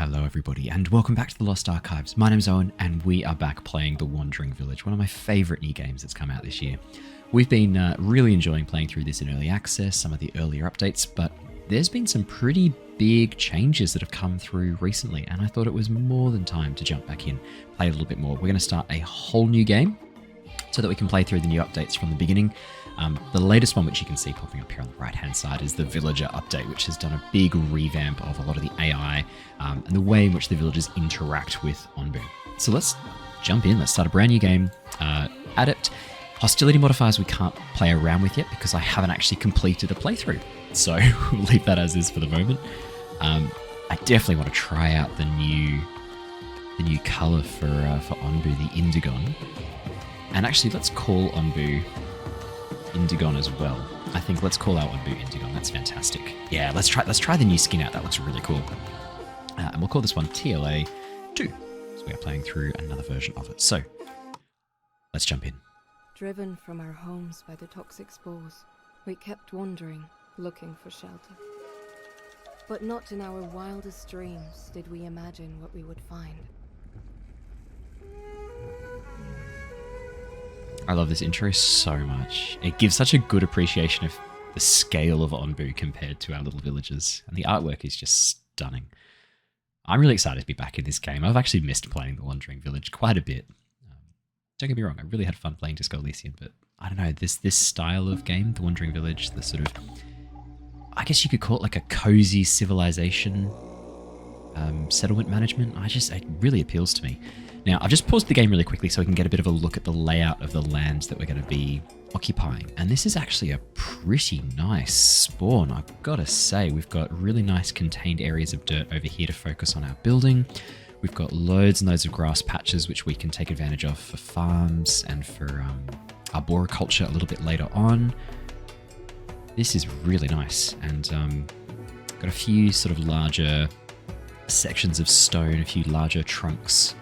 Hello everybody and welcome back to the Lost Archives. My name's Owen and we are back playing The Wandering Village, one of my favourite new games that's come out this year. We've been really enjoying playing through this in early access, some of the earlier updates, but there's been some pretty big changes that have come through recently and I thought it was more than time to jump back in, play a little bit more. We're going to start a whole new game so that we can play through the new updates from the beginning. The latest one, which you can see popping up here on the right-hand side, is the Villager update, which has done a big revamp of a lot of the AI and the way in which the villagers interact with Onbu. So let's jump in. Let's start a brand new game. Adept. Hostility modifiers we can't play around with yet because I haven't actually completed a playthrough. So we'll leave that as is for the moment. I definitely want to try out the new colour for Onbu, the Indigon. And actually, let's call Onbu Indigon as well. I think let's call out Onbu Indigon. That's fantastic. Yeah, let's try the new skin out. That looks really cool. And we'll call this one TLA 2. So we are playing through another version of it. So let's jump in. Driven from our homes by the toxic spores, we kept wandering, looking for shelter. But not in our wildest dreams did we imagine what we would find. I love this intro so much. It gives such a good appreciation of the scale of Onbu compared to our little villages. And the artwork is just stunning. I'm really excited to be back in this game. I've actually missed playing The Wandering Village quite a bit. Don't get me wrong, I really had fun playing Disco Elysium, but I don't know, this style of game, The Wandering Village, the sort of, I guess you could call it like a cozy civilization settlement management. It really appeals to me. Now, I've just paused the game really quickly so we can get a bit of a look at the layout of the lands that we're going to be occupying. And this is actually a pretty nice spawn, I've got to say. We've got really nice contained areas of dirt over here to focus on our building. We've got loads and loads of grass patches which we can take advantage of for farms and for arboriculture a little bit later on. This is really nice, and got a few sort of larger sections of stone, a few larger trunks.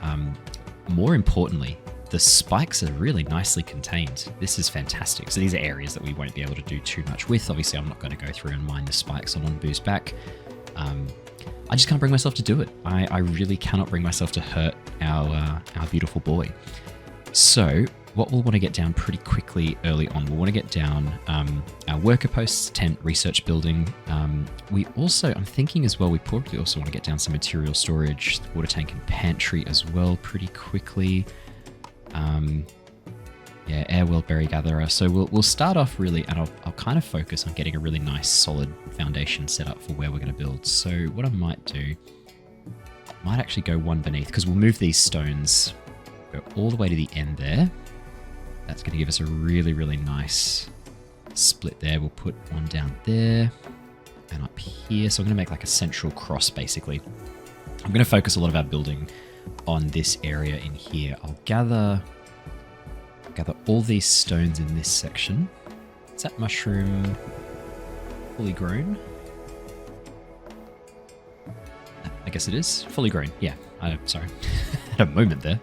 More importantly, the spikes are really nicely contained. This is fantastic. So these are areas that we won't be able to do too much with. Obviously, I'm not going to go through and mine the spikes on Onbu's back. I just can't bring myself to do it. I really cannot bring myself to hurt our beautiful boy. So what we'll want to get down pretty quickly early on, we'll want to get down our worker posts, tent, research building. I'm thinking as well, we probably also want to get down some material storage, water tank and pantry as well pretty quickly. Yeah, air well berry gatherer. So we'll start off really, and I'll kind of focus on getting a really nice solid foundation set up for where we're going to build. So what I might do, might actually go one beneath, because we'll move these stones, go all the way to the end there. That's going to give us a really, really nice split there. We'll put one down there and up here. So I'm going to make like a central cross, basically. I'm going to focus a lot of our building on this area in here. I'll gather all these stones in this section. Is that mushroom fully grown? I guess it is. Fully grown. Yeah. Sorry. Had a moment there.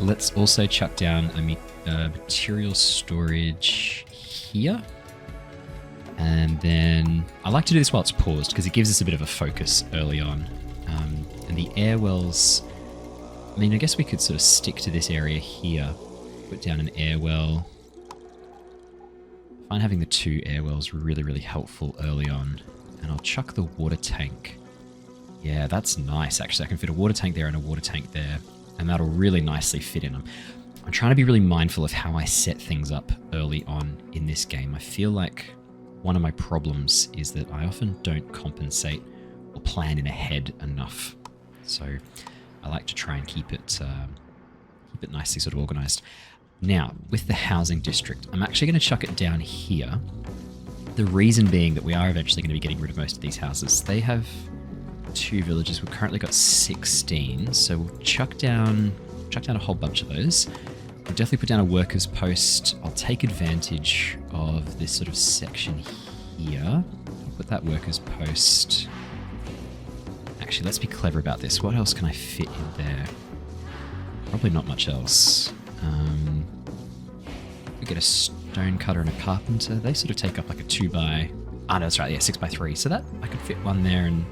Let's also chuck down a material storage here. And then I like to do this while it's paused because it gives us a bit of a focus early on. And the air wells, I mean, I guess we could sort of stick to this area here. Put down an air well. I find having the two air wells really, really helpful early on. And I'll chuck the water tank. Yeah, that's nice. Actually, I can fit a water tank there and a water tank there. And that'll really nicely fit in them. I'm trying to be really mindful of how I set things up early on in this game. I feel like one of my problems is that I often don't compensate or plan in ahead enough. So I like to try and keep it nicely sort of organized. Now, with the housing district, I'm actually going to chuck it down here. The reason being that we are eventually going to be getting rid of most of these houses. They have 2 villages. We've currently got 16, so we'll chuck down a whole bunch of those. We'll definitely put down a workers post. I'll take advantage of this sort of section here. I'll put that workers post. Actually, let's be clever about this. What else can I fit in there? Probably not much else. We get a stone cutter and a carpenter. They sort of take up like a 2x... Ah, no, that's right. Yeah, 6x3. So that I could fit one there and...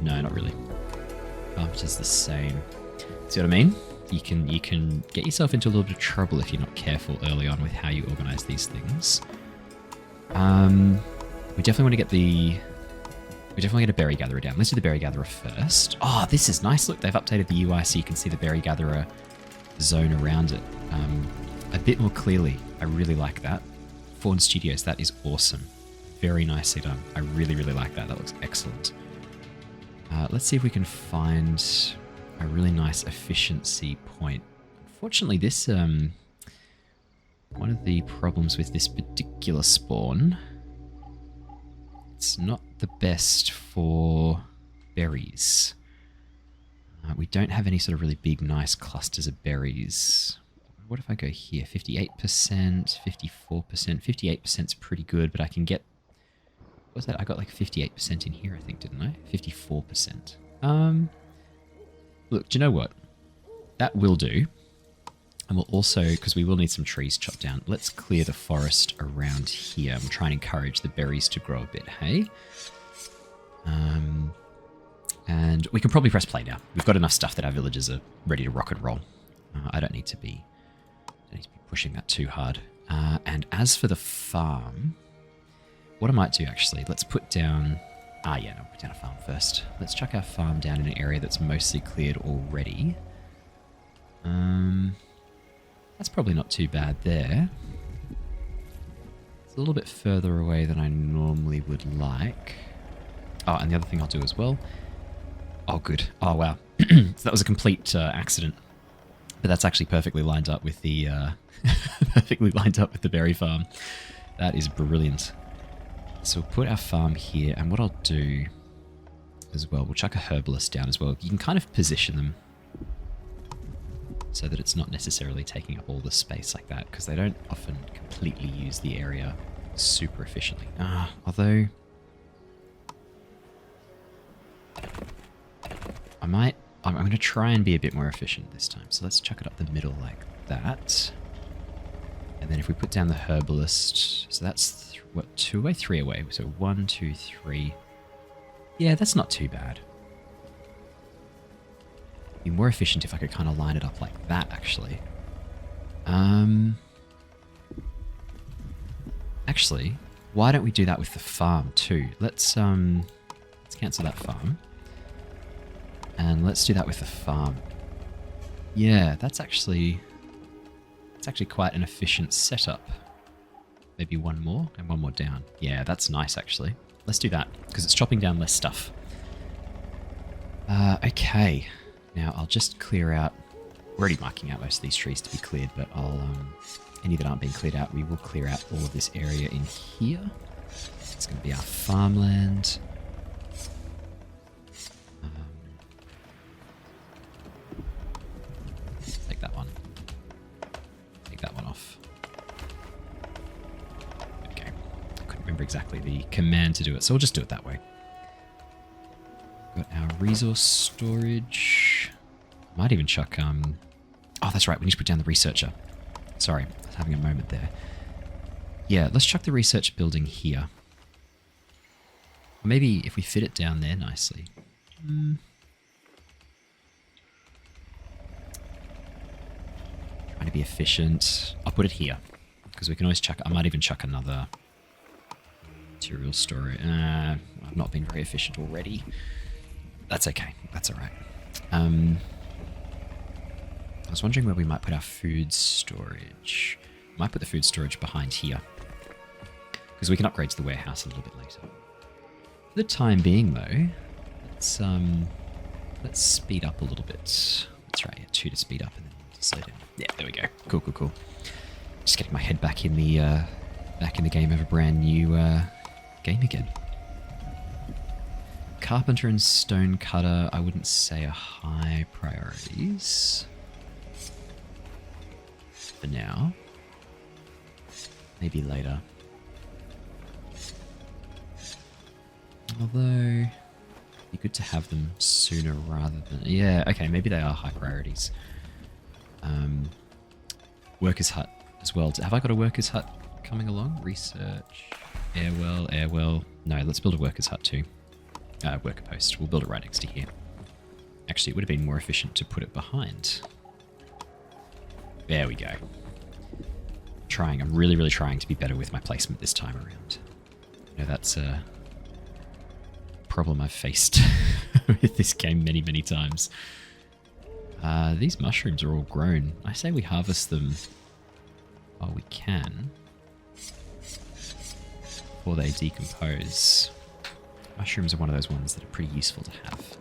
No, not really. Carpenter's the same. See what I mean? You can get yourself into a little bit of trouble if you're not careful early on with how you organize these things. We definitely want to get a berry gatherer down. Let's do the berry gatherer first. Oh, this is nice. Look, they've updated the UI so you can see the berry gatherer zone around it a bit more clearly. I really like that. Fawn Studios, that is awesome. Very nicely done. I really, really like that. That looks excellent. Let's see if we can find a really nice efficiency point. Unfortunately, this one of the problems with this particular spawn, it's not the best for berries. We don't have any sort of really big, nice clusters of berries. What if I go here? 58%, 54%. 58% is pretty good, but I can get... What was that? I got like 58% in here, I think, didn't I? 54%. Look, do you know what? That will do. And we'll also, because we will need some trees chopped down, let's clear the forest around here. I'm trying to encourage the berries to grow a bit, hey? And we can probably press play now. We've got enough stuff that our villagers are ready to rock and roll. I don't need to be pushing that too hard. And as for the farm, what I might do actually, let's put down... yeah, no, put down a farm first. Let's chuck our farm down in an area that's mostly cleared already. That's probably not too bad there. It's a little bit further away than I normally would like. Oh, and the other thing I'll do as well... Oh, good. Oh, wow. So that was a complete accident. But that's actually perfectly lined up with the berry farm. That is brilliant. So we'll put our farm here, and what I'll do as well, we'll chuck a herbalist down as well. You can kind of position them so that it's not necessarily taking up all the space like that, because they don't often completely use the area super efficiently. Although... I'm going to try and be a bit more efficient this time. So let's chuck it up the middle like that. And then if we put down the herbalist, so that's, what, 2 away, 3 away. So 1, 2, 3. Yeah, that's not too bad. Be more efficient if I could kind of line it up like that, actually. Actually, why don't we do that with the farm too? Let's cancel that farm. And let's do that with the farm. Yeah, that's actually quite an efficient setup. Maybe one more and one more down. Yeah, that's nice actually. Let's do that because it's chopping down less stuff. Okay. Now I'll just clear out. We're already marking out most of these trees to be cleared, but any that aren't being cleared out, we will clear out all of this area in here. It's going to be our farmland. Take that one. Take that one off. Okay. I couldn't remember exactly the command to do it, so we'll just do it that way. Got our resource storage. Might even chuck, oh, that's right, we need to put down the researcher. Sorry, I was having a moment there. Yeah, let's chuck the research building here. Or maybe if we fit it down there nicely. Trying to be efficient. I'll put it here, because we can always chuck, I might even chuck another material storage. I've not been very efficient already. That's okay, that's alright. I was wondering where we might put our food storage. Might put the food storage behind here, because we can upgrade to the warehouse a little bit later. For the time being, though, let's speed up a little bit. That's right, yeah, 2 to speed up and then 1 to slow down. Yeah, there we go. Cool, cool, cool. Just getting my head back in the game of a brand new game again. Carpenter and stonecutter, I wouldn't say are high priorities for now. Maybe later. Although, it'd be good to have them sooner rather than... Yeah, okay, maybe they are high priorities. Workers' hut as well. Have I got a workers' hut coming along? Research, airwell. No, let's build a workers' hut too. Worker post. We'll build it right next to here. Actually, it would have been more efficient to put it behind. There we go. I'm really, really trying to be better with my placement this time around. You know, that's a problem I've faced with this game many, many times. These mushrooms are all grown. I say we harvest them while we can before they decompose. Mushrooms are one of those ones that are pretty useful to have.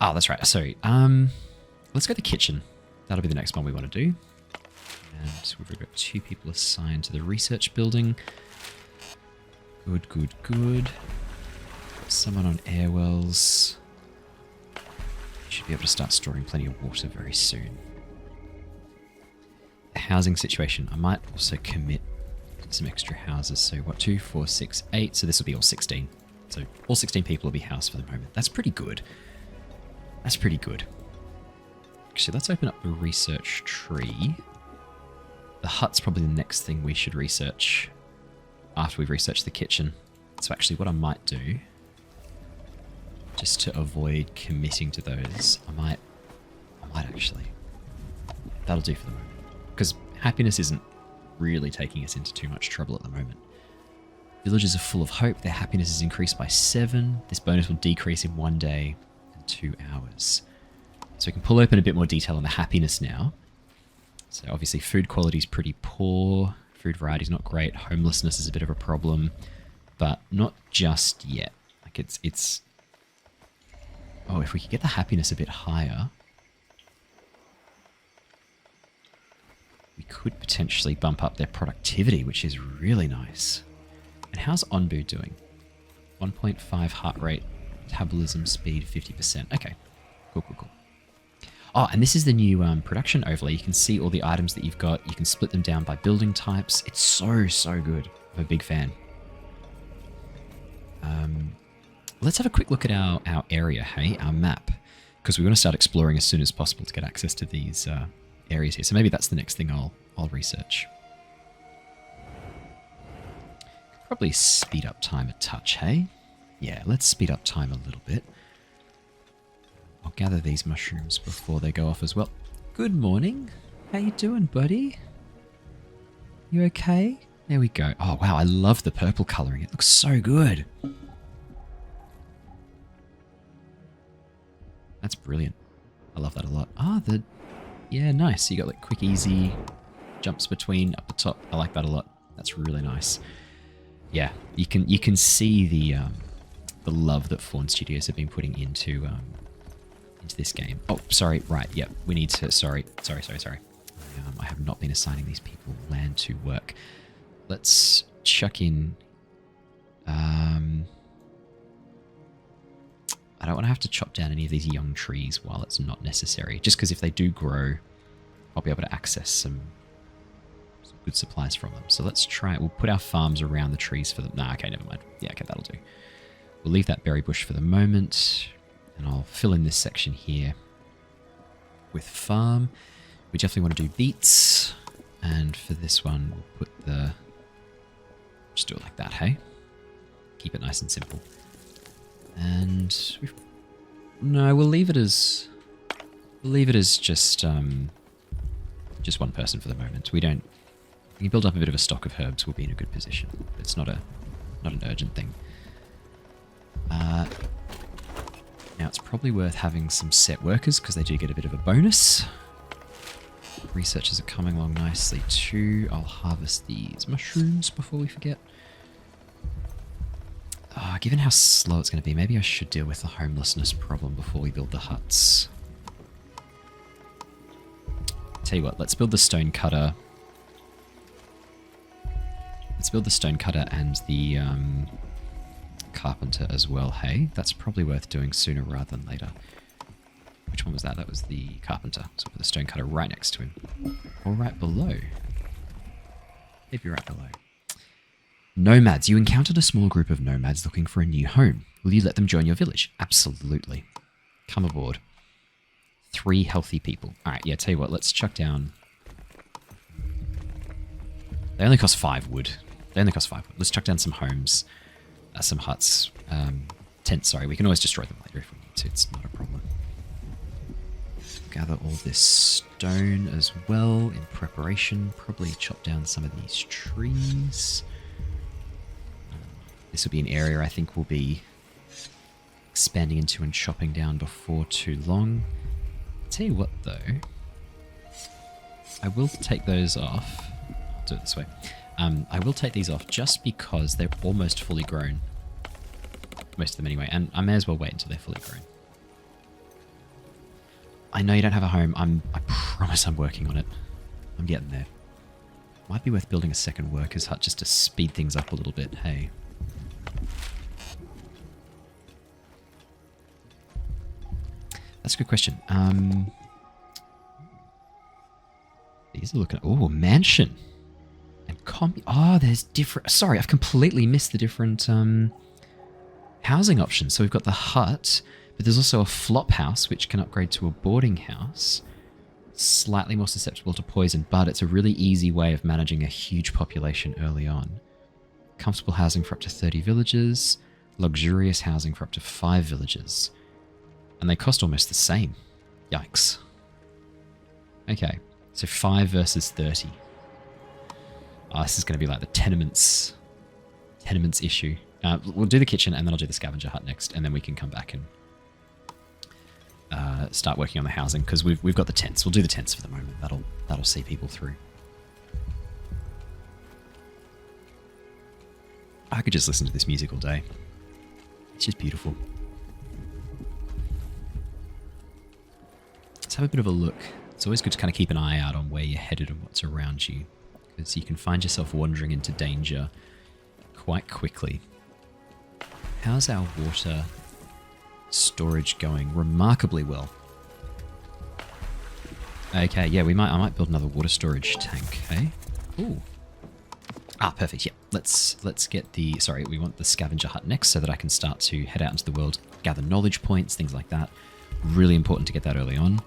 Oh, that's right. Sorry. Let's go to the kitchen. That'll be the next one we want to do. And we've got 2 people assigned to the research building. Good, good, good. Someone on air wells. Should be able to start storing plenty of water very soon. The housing situation. I might also commit some extra houses. So what, 2, 4, 6, 8. So this will be all 16. So all 16 people will be housed for the moment. That's pretty good. That's pretty good. Actually, let's open up the research tree. The hut's probably the next thing we should research after we've researched the kitchen. So actually what I might do, just to avoid committing to those, I might actually. That'll do for the moment. Because happiness isn't really taking us into too much trouble at the moment. Villagers are full of hope. Their happiness is increased by 7. This bonus will decrease in 1 day and 2 hours. So we can pull open a bit more detail on the happiness now. So obviously food quality is pretty poor. Food variety is not great. Homelessness is a bit of a problem. But not just yet. Like it's... Oh, if we could get the happiness a bit higher, we could potentially bump up their productivity, which is really nice. And how's Onbu doing? 1.5 heart rate, metabolism speed 50%. Okay, cool, cool, cool. Oh, and this is the new production overlay. You can see all the items that you've got. You can split them down by building types. It's so, so good. I'm a big fan. Let's have a quick look at our area, hey? Our map. Because we want to start exploring as soon as possible to get access to these areas here. So maybe that's the next thing I'll research. Probably speed up time a touch, hey? Yeah, let's speed up time a little bit. I'll gather these mushrooms before they go off as well. Good morning. How you doing, buddy? You okay? There we go. Oh, wow, I love the purple colouring. It looks so good. That's brilliant. I love that a lot. Ah, yeah, nice. You got like quick, easy jumps between up the top. I like that a lot. That's really nice. Yeah, you can see the love that Fawn Studios have been putting into this game. Oh, sorry. Right. Yep. We need to. Sorry. I have not been assigning these people land to work. Let's chuck in. I don't want to have to chop down any of these young trees while it's not necessary. Just because if they do grow, I'll be able to access some good supplies from them. So let's try it. We'll put our farms around the trees for them. Nah, okay, never mind. Yeah, okay, that'll do. We'll leave that berry bush for the moment. And I'll fill in this section here with farm. We definitely want to do beets. And for this one, we'll put the... Just do it like that, hey? Keep it nice and simple. And no, we'll leave it as just one person for the moment. We can build up a bit of a stock of herbs. We'll be in a good position. It's not an urgent thing. Now it's probably worth having some set workers because they do get a bit of a bonus. Researchers are coming along nicely too. I'll harvest these mushrooms before we forget. Given how slow it's going to be, maybe I should deal with the homelessness problem before we build the huts. Tell you what, let's build the stone cutter. Let's build the stone cutter and the carpenter as well, hey? That's probably worth doing sooner rather than later. Which one was that? That was the carpenter. So we'll put the stone cutter right next to him. Or right below. Maybe right below. Nomads. You encountered a small group of nomads looking for a new home. Will you let them join your village? Absolutely. Come aboard. 3 healthy people. Alright, yeah, tell you what, let's chuck down... They only cost 5 wood. Let's chuck down some homes. Some huts. Tents, sorry. We can always destroy them later if we need to. It's not a problem. gather all this stone as well in preparation. Probably chop down some of these trees. This will be an area I think we'll be expanding into and chopping down before too long. Tell you what though, I will take those off. I'll do it this way. I will take these off just because they're almost fully grown. Most of them anyway, and I may as well wait until they're fully grown. I know you don't have a home. I promise I'm working on it. I'm getting there. Might be worth building a second workers hut just to speed things up a little bit. Hey. That's a good question. These are looking... Oh, mansion. And oh, there's different... Sorry, I've completely missed the different housing options. So we've got the hut, but there's also a flop house, which can upgrade to a boarding house. Slightly more susceptible to poison, but it's a really easy way of managing a huge population early on. Comfortable housing for up to 30 villagers. Luxurious housing for up to 5 villagers. And they cost almost the same. Yikes. Okay, so 5 versus 30. Oh, this is going to be like the tenements issue. We'll do the kitchen and then I'll do the scavenger hut next, and then we can come back and start working on the housing, because we've got the tents. We'll do the tents for the moment. That'll see people through. I could just listen to this music all day. It's just beautiful. Let's have a bit of a look. It's always good to kind of keep an eye out on where you're headed and what's around you, because you can find yourself wandering into danger quite quickly. How's our water storage going? Remarkably well. Okay, yeah, I might build another water storage tank, hey? Ooh. Ah, perfect, yeah. Let's get the... Sorry, we want the scavenger hut next so that I can start to head out into the world, gather knowledge points, things like that. Really important to get that early on.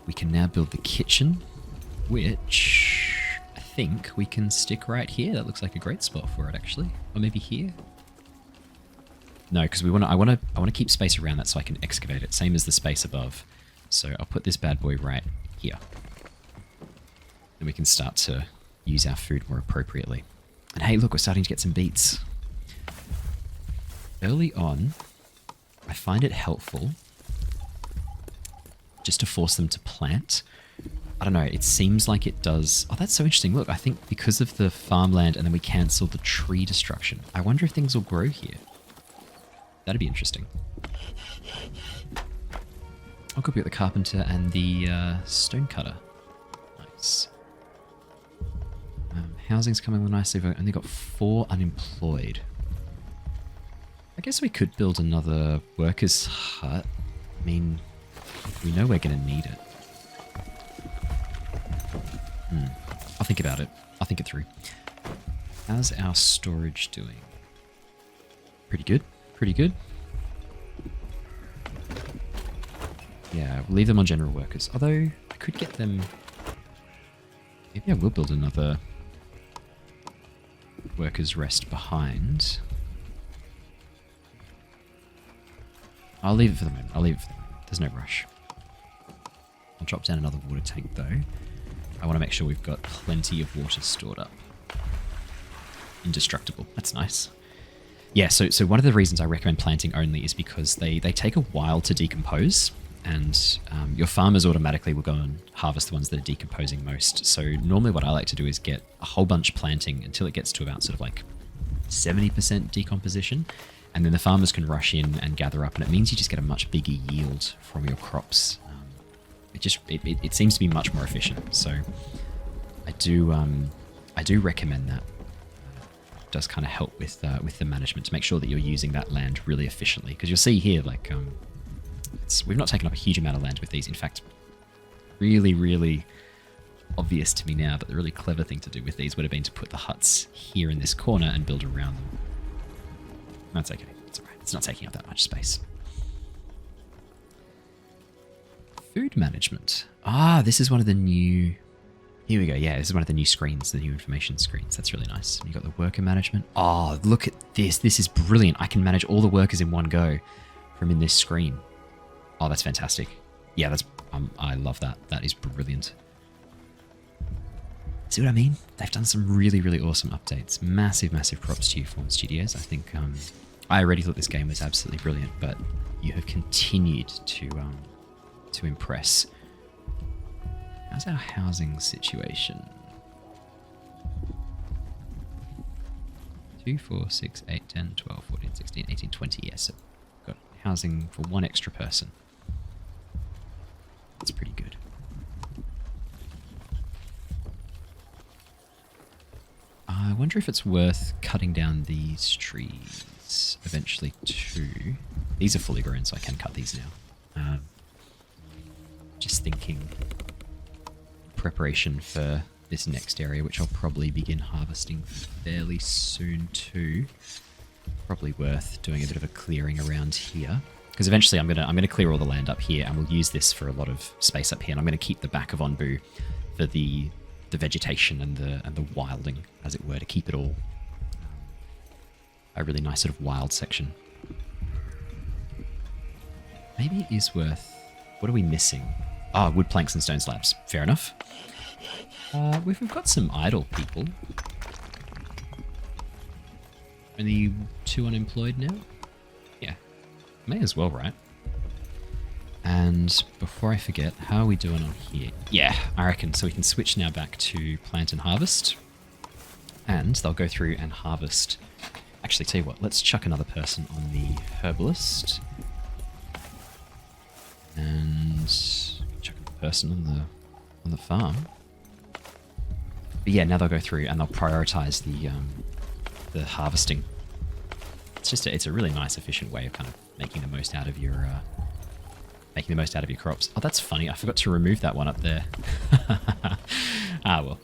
We can now build the kitchen, which I think we can stick right here. That looks like a great spot for it, actually. Or maybe here? No, because I want to keep space around that so I can excavate it, same as the space above. So I'll put this bad boy right here. Then we can start to use our food more appropriately. And hey, look, we're starting to get some beets. Early on, I find it helpful just to force them to plant. I don't know, it seems like it does... Oh, that's so interesting. Look, I think because of the farmland and then we cancelled the tree destruction, I wonder if things will grow here. That'd be interesting. I'll go get the carpenter and the stone cutter. Nice. Housing's coming along nicely. We've only got 4 unemployed. I guess we could build another workers' hut. I mean, we know we're going to need it. I'll think about it. I'll think it through. How's our storage doing? Pretty good. Pretty good. Yeah, we'll leave them on general workers. Although, I could get them... Maybe I will build another workers' rest behind. I'll leave it for the moment. There's no rush. I'll drop down another water tank though. I want to make sure we've got plenty of water stored up. Indestructible. That's nice. Yeah, so one of the reasons I recommend planting only is because they take a while to decompose, and your farmers automatically will go and harvest the ones that are decomposing most. So normally what I like to do is get a whole bunch planting until it gets to about sort of like 70% decomposition, and then the farmers can rush in and gather up, and it means you just get a much bigger yield from your crops. It seems to be much more efficient. So I do recommend that. It does kind of help with the management to make sure that you're using that land really efficiently, because you'll see here like we've not taken up a huge amount of land with these. In fact, really obvious to me now, but the really clever thing to do with these would have been to put the huts here in this corner and build around them. That's okay. It's alright. It's not taking up that much space. Food management. Ah, this is one of the new... Here we go. Yeah, this is one of the new screens, the new information screens. That's really nice. You got the worker management. Oh, look at this. This is brilliant. I can manage all the workers in one go from in this screen. Oh, that's fantastic. Yeah, that's I love that. That is brilliant. See what I mean? They've done some really, really awesome updates. Massive, massive props to you, Fawn Studios. I think I already thought this game was absolutely brilliant, but you have continued to impress. How's our housing situation? 2, 4, 6, 8, 10, 12, 14, 16, 18, 20. Yes, so got housing for one extra person. That's pretty good. I wonder if it's worth cutting down these trees eventually too. These are fully grown, so I can cut these now. Just thinking preparation for this next area, which I'll probably begin harvesting fairly soon too. Probably worth doing a bit of a clearing around here, because eventually I'm gonna clear all the land up here, and we'll use this for a lot of space up here. And I'm gonna keep the back of Onbu for the vegetation and the wilding, as it were, to keep it all a really nice sort of wild section. Maybe it is worth... What are we missing? Ah, wood planks and stone slabs. Fair enough. We've got some idle people. Only 2 unemployed now? Yeah. May as well, right? And before I forget, how are we doing on here? Yeah, I reckon. So we can switch now back to plant and harvest. And they'll go through and harvest. Actually, tell you what, let's chuck another person on the herbalist. And chuck another person on the farm. But yeah, now they'll go through and they'll prioritize the harvesting. It's a really nice, efficient way of kind of making the most out of your crops. Oh, that's funny. I forgot to remove that one up there. Ah, well.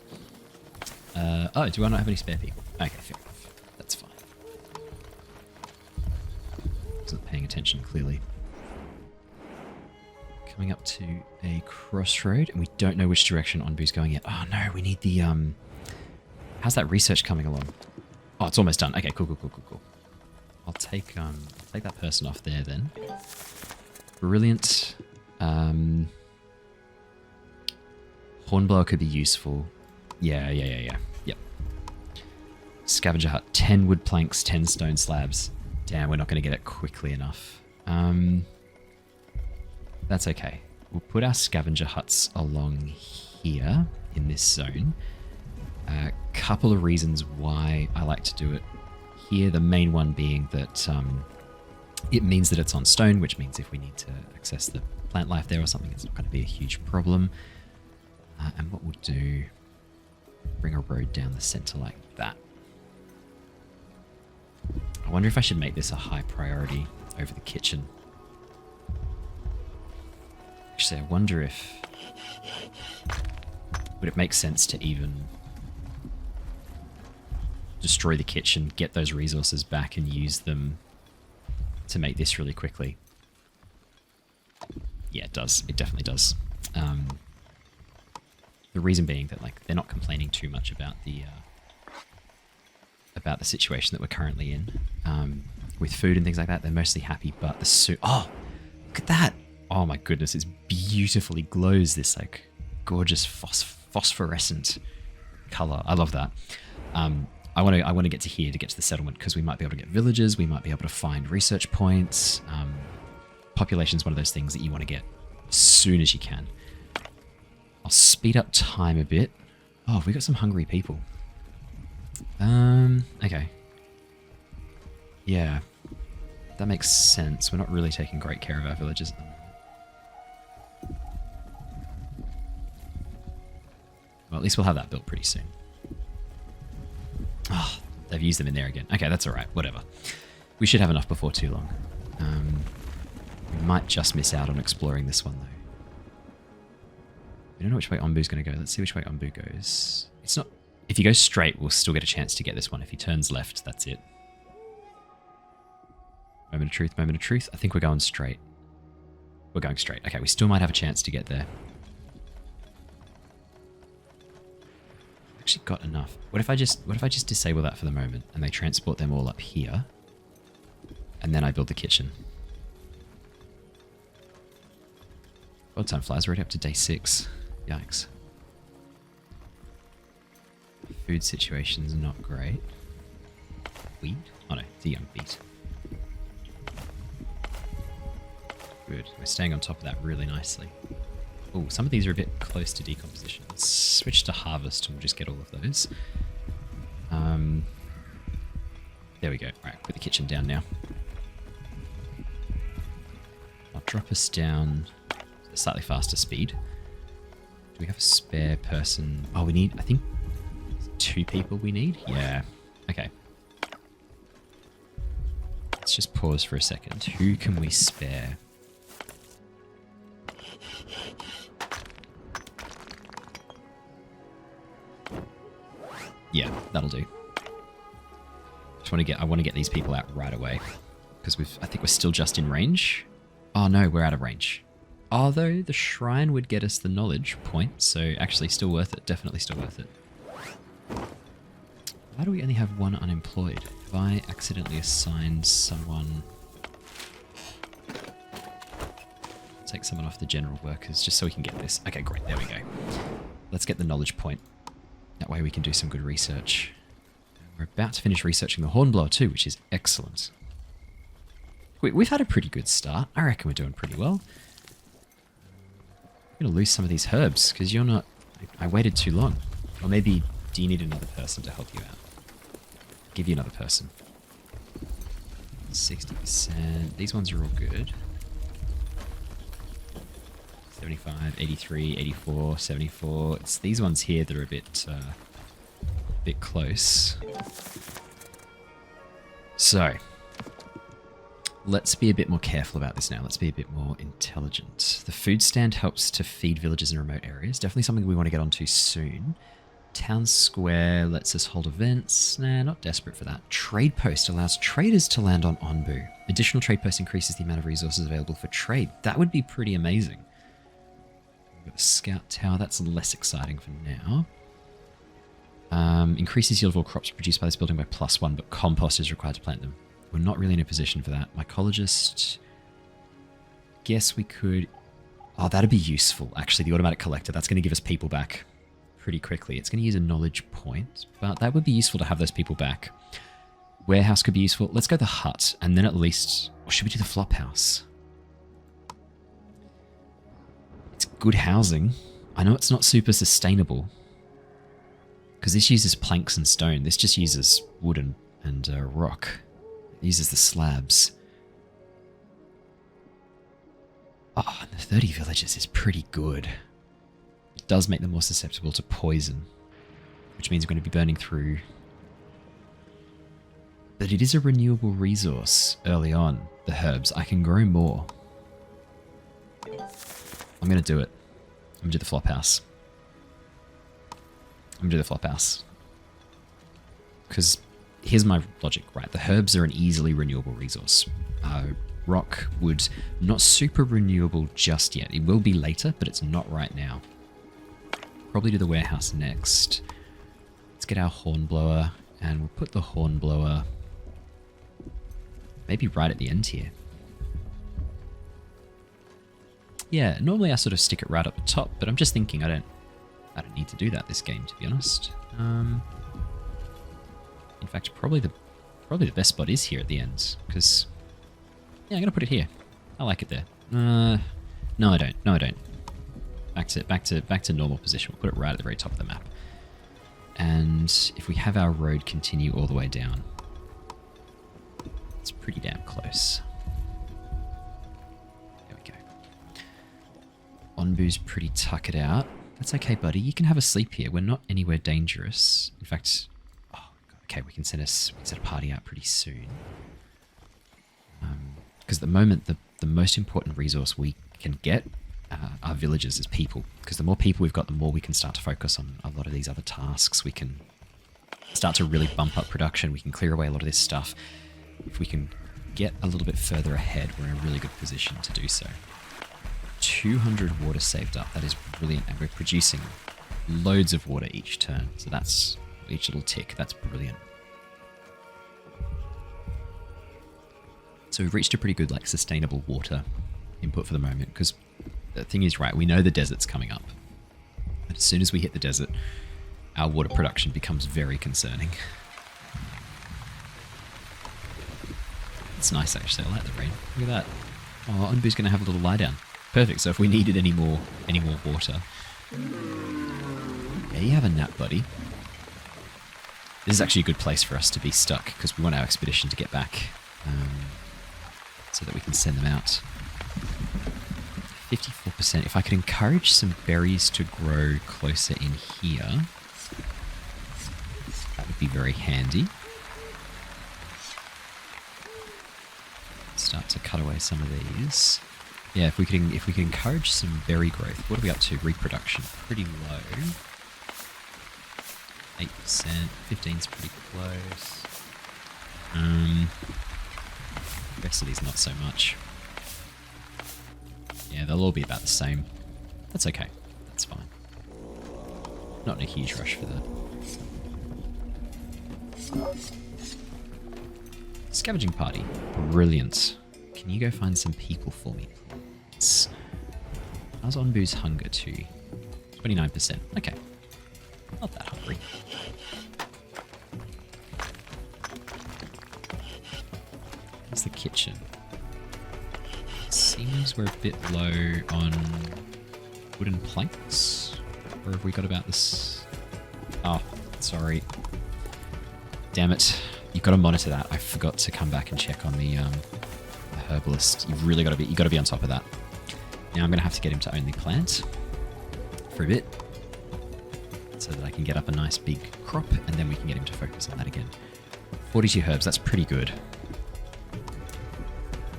Oh, do I not have any spare people? Okay, fair enough. That's fine. Wasn't paying attention, clearly. Coming up to a crossroad, and we don't know which direction Onbu's going yet. Oh no, we need the how's that research coming along? Oh, it's almost done. Okay, cool. I'll take that person off there then. Brilliant. Hornblower could be useful. Yeah. Yep. Scavenger hut. 10 wood planks, 10 stone slabs. Damn, we're not going to get it quickly enough. That's okay. We'll put our scavenger huts along here in this zone. A couple of reasons why I like to do it here. The main one being that it means that it's on stone, which means if we need to access the plant life there or something, it's not going to be a huge problem. And what we'll do, bring a road down the center like that. I wonder if I should make this a high priority over the kitchen. Actually, I wonder if... would it make sense to even destroy the kitchen, get those resources back and use them to make this really quickly? Yeah, it does. It definitely does. The reason being that they're not complaining too much about the situation that we're currently in with food and things like that. They're mostly happy, but the soup. Oh, look at that! Oh my goodness, it beautifully glows this gorgeous phosphorescent color. I love that. I want to get to here to get to the settlement, because we might be able to get villages, we might be able to find research points. Population's one of those things that you want to get as soon as you can. I'll speed up time a bit. Oh, we got some hungry people. Okay. Yeah, that makes sense. We're not really taking great care of our villagers at the moment. Well, at least we'll have that built pretty soon. Oh, they've used them in there again. Okay, that's alright. Whatever. We should have enough before too long. We might just miss out on exploring this one, though. We don't know which way Onbu's going to go. Let's see which way Onbu goes. It's not... If he goes straight, we'll still get a chance to get this one. If he turns left, that's it. Moment of truth, moment of truth. I think we're going straight. We're going straight. Okay, we still might have a chance to get there. Actually got enough. What if I just disable that for the moment and they transport them all up here, and then I build the kitchen? God, time flies. We're already up to day 6. Yikes. Food situation's not great. Wheat? Oh no, it's a young beet. Good. We're staying on top of that really nicely. Oh, some of these are a bit close to decomposition. Let's switch to harvest and we'll just get all of those. There we go. Alright, put the kitchen down now. I'll drop us down to a slightly faster speed. Do we have a spare person? Oh, we need, I think, 2 people we need? Yeah. Okay. Let's just pause for a second. Who can we spare? Yeah, that'll do. I want to get these people out right away because I think we're still just in range. Oh no, we're out of range. Although the shrine would get us the knowledge point, so actually still worth it. Definitely still worth it. Why do we only have 1 unemployed? Have I accidentally assigned someone? Take someone off the general workers just so we can get this. Okay, great. There we go. Let's get the knowledge point. That way we can do some good research. We're about to finish researching the Hornblower too, which is excellent. We've had a pretty good start. I reckon we're doing pretty well. I'm going to lose some of these herbs because you're not... I waited too long. Or maybe, do you need another person to help you out? Give you another person. 60%. These ones are all good. 75, 83, 84, 74. It's these ones here that are a bit close. So, let's be a bit more careful about this now. Let's be a bit more intelligent. The food stand helps to feed villages in remote areas. Definitely something we want to get onto soon. Town square lets us hold events. Nah, not desperate for that. Trade post allows traders to land on Onbu. Additional trade post increases the amount of resources available for trade. That would be pretty amazing. We've got a scout tower. That's less exciting for now. Increases yield of all crops produced by this building by +1, but compost is required to plant them. We're not really in a position for that. Mycologist. Guess we could... Oh, that'd be useful. Actually, the automatic collector. That's going to give us people back pretty quickly. It's going to use a knowledge point, but that would be useful to have those people back. Warehouse could be useful. Let's go the hut, and then at least... Or should we do the flop house? It's good housing. I know it's not super sustainable, because this uses planks and stone. This just uses wood and rock. It uses the slabs. Oh, and the 30 villages is pretty good. It does make them more susceptible to poison, which means we're going to be burning through. But it is a renewable resource early on, the herbs. I can grow more. I'm going to do it. I'm going to do the flop house. I'm going to do the flop house. Because here's my logic, right? The herbs are an easily renewable resource. Rock, wood, not super renewable just yet. It will be later, but it's not right now. Probably do the warehouse next. Let's get our hornblower, and we'll put the hornblower maybe right at the end here. Yeah, normally I sort of stick it right up the top, but I'm just thinking I don't need to do that this game, to be honest. In fact, probably the best spot is here at the end, because yeah, I'm gonna put it here. I like it there. No, I don't. No, I don't. Back to normal position. We'll put it right at the very top of the map. And if we have our road continue all the way down, it's pretty damn close. There we go. Onbu's pretty tuckered out. That's okay, buddy. You can have a sleep here. We're not anywhere dangerous. In fact, oh, okay, we can send a party out pretty soon. Because at the moment, the most important resource we can get are villagers as people. Because the more people we've got, the more we can start to focus on a lot of these other tasks. We can start to really bump up production. We can clear away a lot of this stuff. If we can get a little bit further ahead, we're in a really good position to do so. 200 water saved up. That is brilliant. And we're producing loads of water each turn. So that's each little tick. That's brilliant. So we've reached a pretty good, like, sustainable water input for the moment, because The thing is, right, we know the desert's coming up. And as soon as we hit the desert, our water production becomes very concerning. It's nice, actually. I like the rain. Look at that. Oh, Onbu's going to have a little lie down. Perfect. So if we needed any more water... Yeah, you have a nap, buddy. This is actually a good place for us to be stuck, because we want our expedition to get back, so that we can send them out. 54%. If I could encourage some berries to grow closer in here, that would be very handy. Start to cut away some of these. Yeah, if we can encourage some berry growth. What are we up to? Reproduction. Pretty low. 8%. 15's pretty close. The rest of these not so much. Yeah, they'll all be about the same. That's okay. That's fine. Not in a huge rush for that. Scavenging party. Brilliant. Can you go find some people for me? How's Onbu's hunger to? 29%. Okay. Not that hungry. Where's the kitchen? Seems we're a bit low on wooden planks. Or have we got about this? Oh, sorry. Damn it. You've got to monitor that. I forgot to come back and check on the herbalist. You've really got to be on top of that. Now I'm going to have to get him to only plant for a bit, so that I can get up a nice big crop, and then we can get him to focus on that again. 42 herbs, that's pretty good.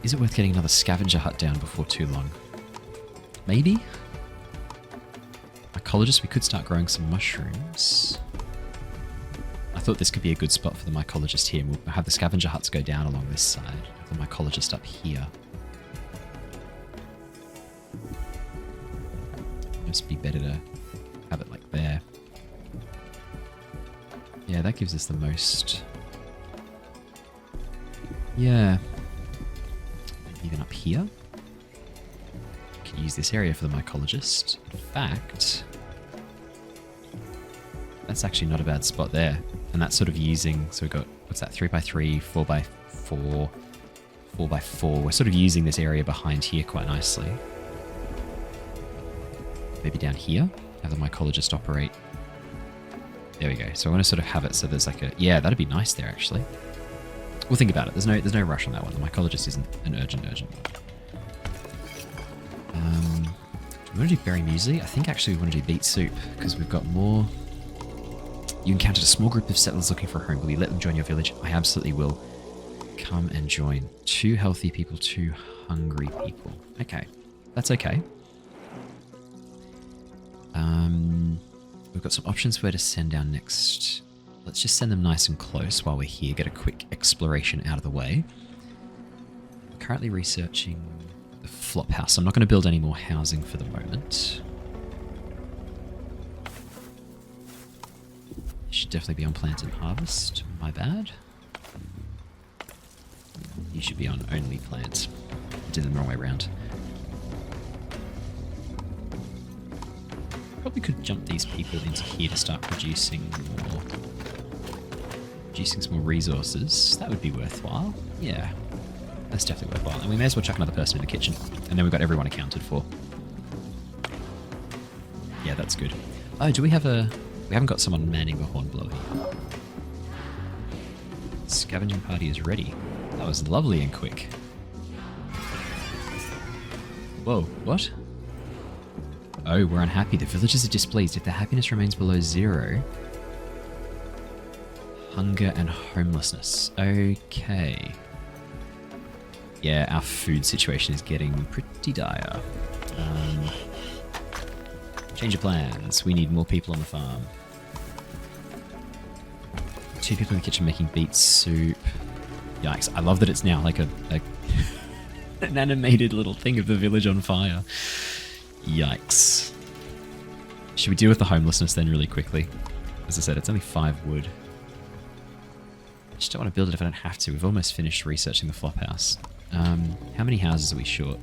Is it worth getting another scavenger hut down before too long? Maybe? Mycologist, we could start growing some mushrooms. I thought this could be a good spot for the mycologist here. We'll have the scavenger huts go down along this side. The mycologist up here. Must be better to have it like there. Yeah, that gives us the most. Yeah. Even up here. Can use this area for the mycologist. In fact, that's actually not a bad spot there. And that's sort of using, so we've got, what's that, 3x3, 4x4, 4x4. We're sort of using this area behind here quite nicely. Maybe down here, have the mycologist operate. There we go. So I want to sort of have it so there's like a, yeah, that'd be nice there actually. We'll think about it. There's no rush on that one. The mycologist isn't an urgent. Do we want to do berry muesli? I think actually we want to do beet soup because we've got more. You encountered a small group of settlers looking for a home. Will you let them join your village? I absolutely will. Come and join. 2 healthy people, 2 hungry people. Okay. That's okay. We've got some options for where to send our next. Let's just send them nice and close while we're here. Get a quick exploration out of the way. I'm currently researching the flop house. I'm not going to build any more housing for the moment. Should definitely be on plant and harvest. My bad. You should be on only plant. I did them the wrong way around. Probably could jump these people into here to start producing some more resources. That would be worthwhile. Yeah, that's definitely worthwhile. And we may as well chuck another person in the kitchen. And then we've got everyone accounted for. Yeah, that's good. Oh, do we have a... We haven't got someone manning the hornblower here. Scavenging party is ready. That was lovely and quick. Whoa, what? Oh, we're unhappy. The villagers are displeased. If their happiness remains below 0... Hunger and homelessness. Okay. Yeah, our food situation is getting pretty dire. Change of plans. We need more people on the farm. 2 people in the kitchen making beet soup. Yikes. I love that it's now like an animated little thing of the village on fire. Yikes. Should we deal with the homelessness then really quickly? As I said, it's only 5 wood. I just don't want to build it if I don't have to. We've almost finished researching the flop house. How many houses are we short?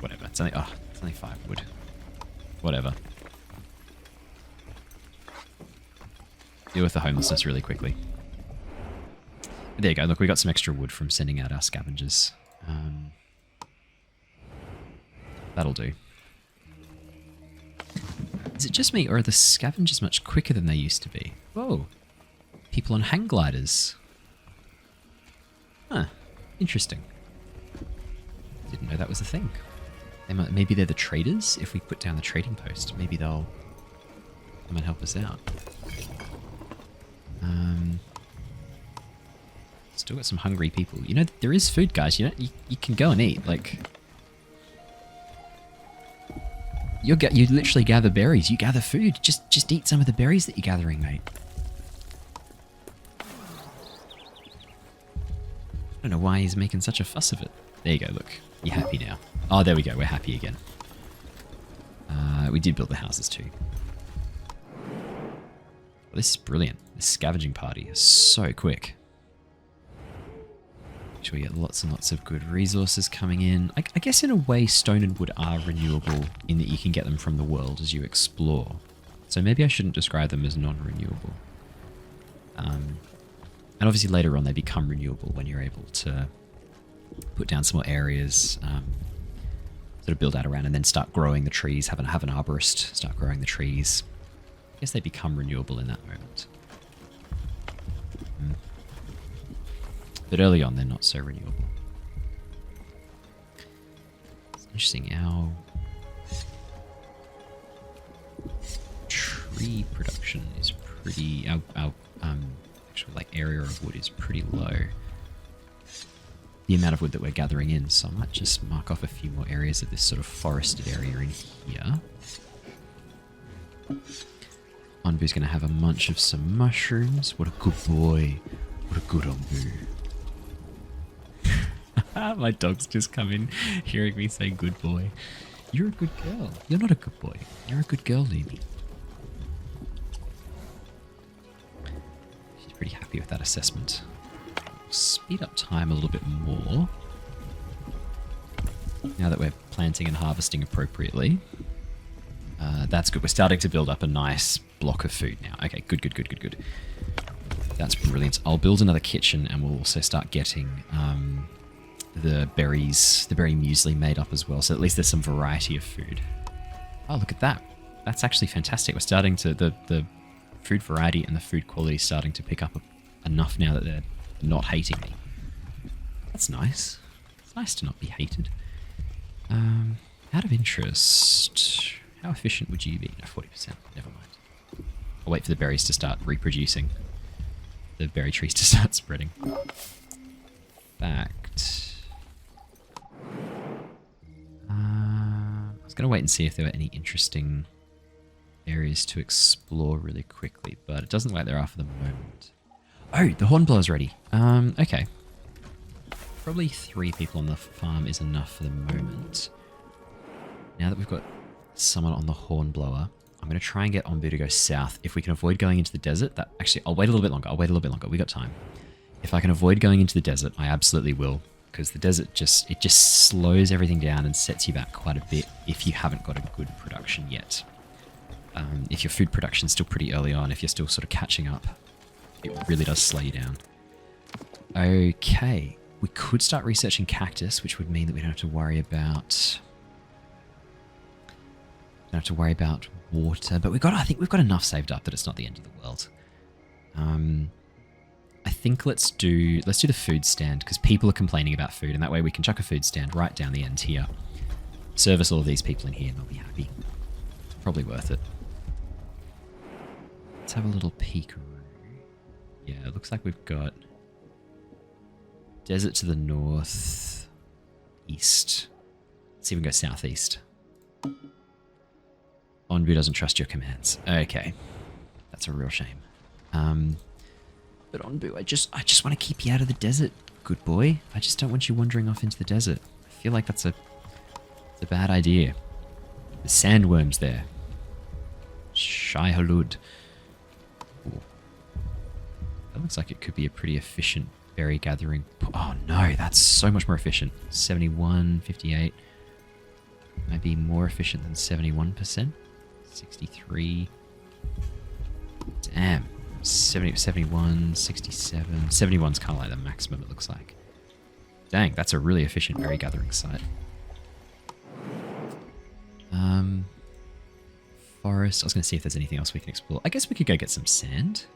Whatever. It's only 5 wood. Whatever. Deal with the homelessness really quickly. There you go. Look, we got some extra wood from sending out our scavengers. That'll do. Is it just me, or are the scavengers much quicker than they used to be? Whoa. People on hang gliders. Huh. Interesting. Didn't know that was a thing. Maybe they're the traders? If we put down the trading post, maybe they'll come and help us out. Still got some hungry people. You know, there is food, guys. You know, you can go and eat. Like, you literally gather berries. You gather food. Just eat some of the berries that you're gathering, mate. I don't know why he's making such a fuss of it. There you go. Look, you're happy now. Oh, there we go. We're happy again. We did build the houses too. Well, this is brilliant. This scavenging party is so quick. Sure, we get lots and lots of good resources coming in. I guess in a way stone and wood are renewable in that you can get them from the world as you explore. So maybe I shouldn't describe them as non-renewable. And obviously later on they become renewable when you're able to put down some more areas, sort of build out around and then start growing the trees, have an arborist start growing the trees. I guess they become renewable in that moment. But early on, they're not so renewable. It's interesting. Our tree production is pretty. Our actual like area of wood is pretty low. The amount of wood that we're gathering in, so I might just mark off a few more areas of this sort of forested area in here. Onbu's going to have a munch of some mushrooms. What a good boy. What a good Onbu. My dog's just come in hearing me say good boy. You're a good girl. You're not a good boy. You're a good girl, Lumi. She's pretty happy with that assessment. Speed up time a little bit more. Now that we're planting and harvesting appropriately. That's good. We're starting to build up a nice block of food now. Okay, good. That's brilliant. I'll build another kitchen and we'll also start getting the berry muesli made up as well. So at least there's some variety of food. Oh, look at that. That's actually fantastic. We're starting to, the food variety and the food quality is starting to pick up enough now that they're not hating me. That's nice. It's nice to not be hated. Out of interest, how efficient would you be? No, 40%. Never mind. I'll wait for the berries to start reproducing. The berry trees to start spreading. Fact. I was going to wait and see if there were any interesting areas to explore really quickly, but it doesn't look like there are for the moment. Oh, the hornblower's ready. Okay. Probably 3 people on the farm is enough for the moment. Now that we've got someone on the hornblower, I'm going to try and get Onbu to go south. If we can avoid going into the desert, that actually, I'll wait a little bit longer. We got time. If I can avoid going into the desert, I absolutely will, because the desert just slows everything down and sets you back quite a bit if you haven't got a good production yet. If your food production's still pretty early on, if you're still sort of catching up, it really does slow you down. Okay, we could start researching cactus, which would mean that we don't have to worry about water, but I think we've got enough saved up that it's not the end of the world. I think let's do the food stand, because people are complaining about food, and that way we can chuck a food stand right down the end here. Service all of these people in here and they'll be happy. It's probably worth it. Let's have a little peek. Yeah, it looks like we've got desert to the north, east. Let's even go southeast. Onbu doesn't trust your commands. Okay. That's a real shame. But Onbu, I just want to keep you out of the desert, good boy. I just don't want you wandering off into the desert. I feel like that's a bad idea. The sandworms there. Shai Halud. Ooh. That looks like it could be a pretty efficient berry gathering. Oh no, that's so much more efficient. 71, 58. Might be more efficient than 71%. 63. Damn. 70, 71, 67. 71's kind of like the maximum, it looks like. Dang, that's a really efficient berry gathering site. Forest. I was going to see if there's anything else we can explore. I guess we could go get some sand.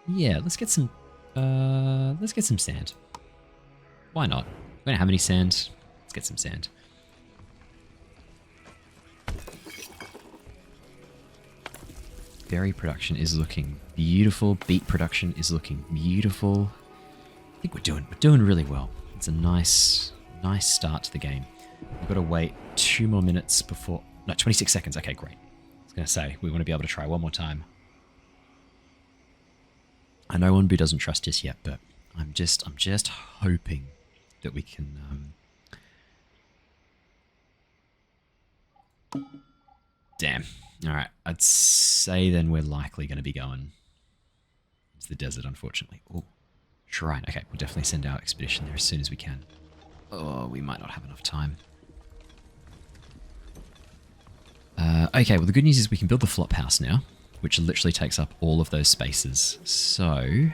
Yeah, let's get some sand. Why not? We don't have any sand. Let's get some sand. Berry production is looking beautiful. Beet production is looking beautiful. I think we're doing really well. It's a nice start to the game. We've got to wait 2 more minutes before... No, 26 seconds. Okay, great. I was going to say, we want to be able to try one more time. I know Onbu doesn't trust us yet, but I'm just hoping that we can... Damn. Alright, I'd say then we're likely going to be going into the desert, unfortunately. Oh, shrine. Okay, we'll definitely send our expedition there as soon as we can. Oh, we might not have enough time. Okay, well the good news is we can build the flop house now, which literally takes up all of those spaces. So...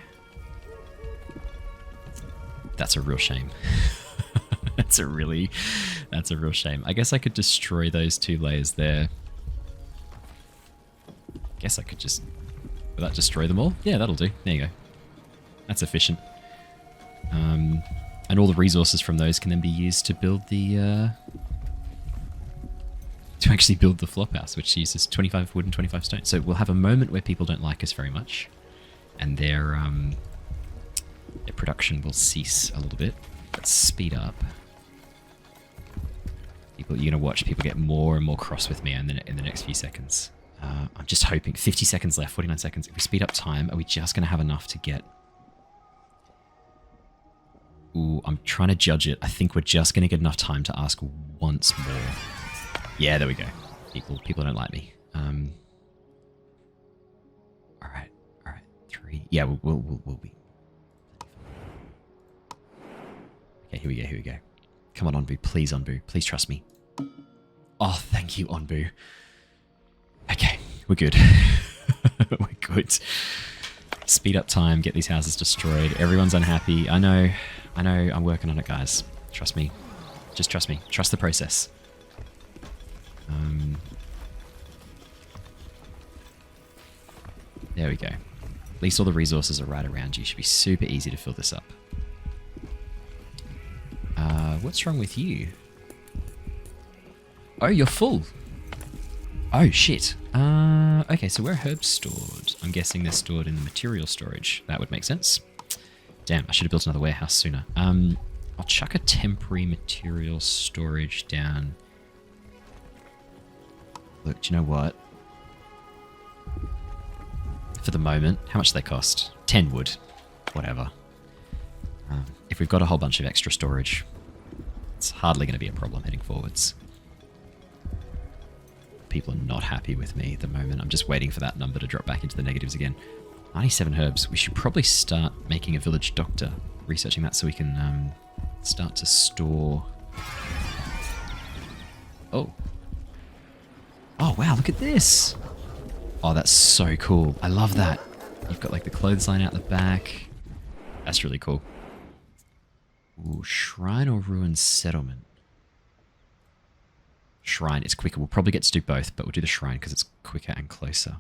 That's a real shame. That's a real shame. I guess I could destroy those 2 layers there. Guess I could just... Will that destroy them all? Yeah, that'll do. There you go. That's efficient. And all the resources from those can then be used to build the... to actually build the flop house, which uses 25 wood and 25 stone. So we'll have a moment where people don't like us very much. And their production will cease a little bit. Let's speed up. You're going to watch people get more and more cross with me in the next few seconds. I'm just hoping. 50 seconds left, 49 seconds. If we speed up time, are we just going to have enough to get... Ooh, I'm trying to judge it. I think we're just going to get enough time to ask once more. Yeah, there we go. People don't like me. All right. 3. Yeah, we'll be. Okay, here we go. Come on, Onbu. Please, Onbu. Please trust me. Oh, thank you, Onbu. Okay, we're good. We're good. Speed up time, get these houses destroyed. Everyone's unhappy. I know, I'm working on it, guys. Trust me. Just trust me. Trust the process. There we go. At least all the resources are right around you. Should be super easy to fill this up. What's wrong with you? Oh, you're full. Oh, shit. Okay, so where are herbs stored? I'm guessing they're stored in the material storage. That would make sense. Damn, I should have built another warehouse sooner. I'll chuck a temporary material storage down. Look, do you know what? For the moment, how much do they cost? 10 wood. Whatever. If we've got a whole bunch of extra storage, it's hardly going to be a problem heading forwards. People are not happy with me at the moment. I'm just waiting for that number to drop back into the negatives again. 97 herbs. We should probably start making a village doctor. Researching that so we can start to store... Oh. Oh, wow, look at this. Oh, that's so cool. I love that. You've got like the clothesline out the back. That's really cool. Ooh, shrine or ruined settlement? Shrine is quicker. We'll probably get to do both, but we'll do the shrine because it's quicker and closer.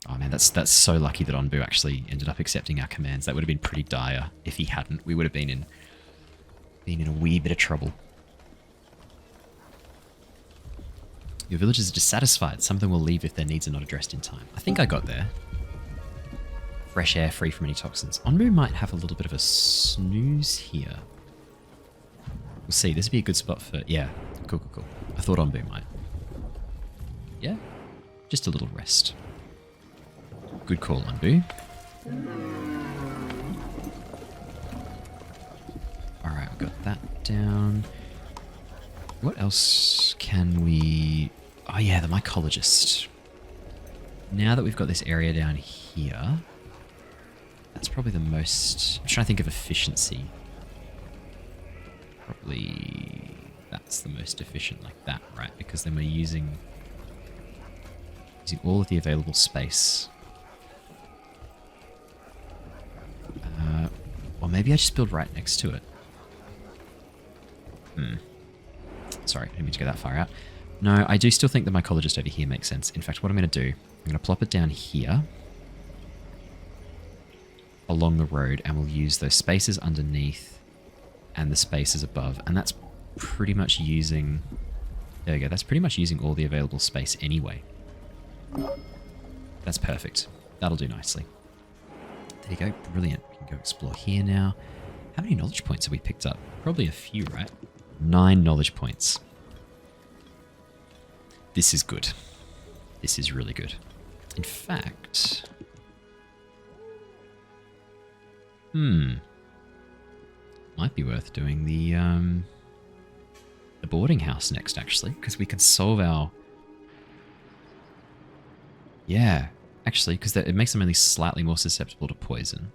Oh man, that's so lucky that Onbu actually ended up accepting our commands. That would have been pretty dire if he hadn't. We would have been in a wee bit of trouble. Your villagers are dissatisfied. Some of them will leave if their needs are not addressed in time. I think I got there. Fresh air, free from any toxins. Onbu might have a little bit of a snooze here. We'll see. This would be a good spot for... Yeah, cool. I thought Onbu might. Yeah, just a little rest. Good call, Onbu. Alright, we've got that down. What else can we... Oh yeah, the mycologist. Now that we've got this area down here, that's probably the most... I'm trying to think of efficiency. Probably that's the most efficient like that, right? Because then we're using all of the available space. Or maybe I just build right next to it. Sorry, I didn't mean to go that far out. No, I do still think the mycologist over here makes sense. In fact, what I'm going to do, I'm going to plop it down here along the road, and we'll use those spaces underneath and the spaces above. And that's pretty much using... There we go. That's pretty much using all the available space anyway. That's perfect. That'll do nicely. There you go. Brilliant. We can go explore here now. How many knowledge points have we picked up? Probably a few, right? 9 knowledge points. This is good. This is really good. In fact... Might be worth doing the boarding house next, actually, because we can solve our... Yeah, actually, because it makes them only slightly more susceptible to poison.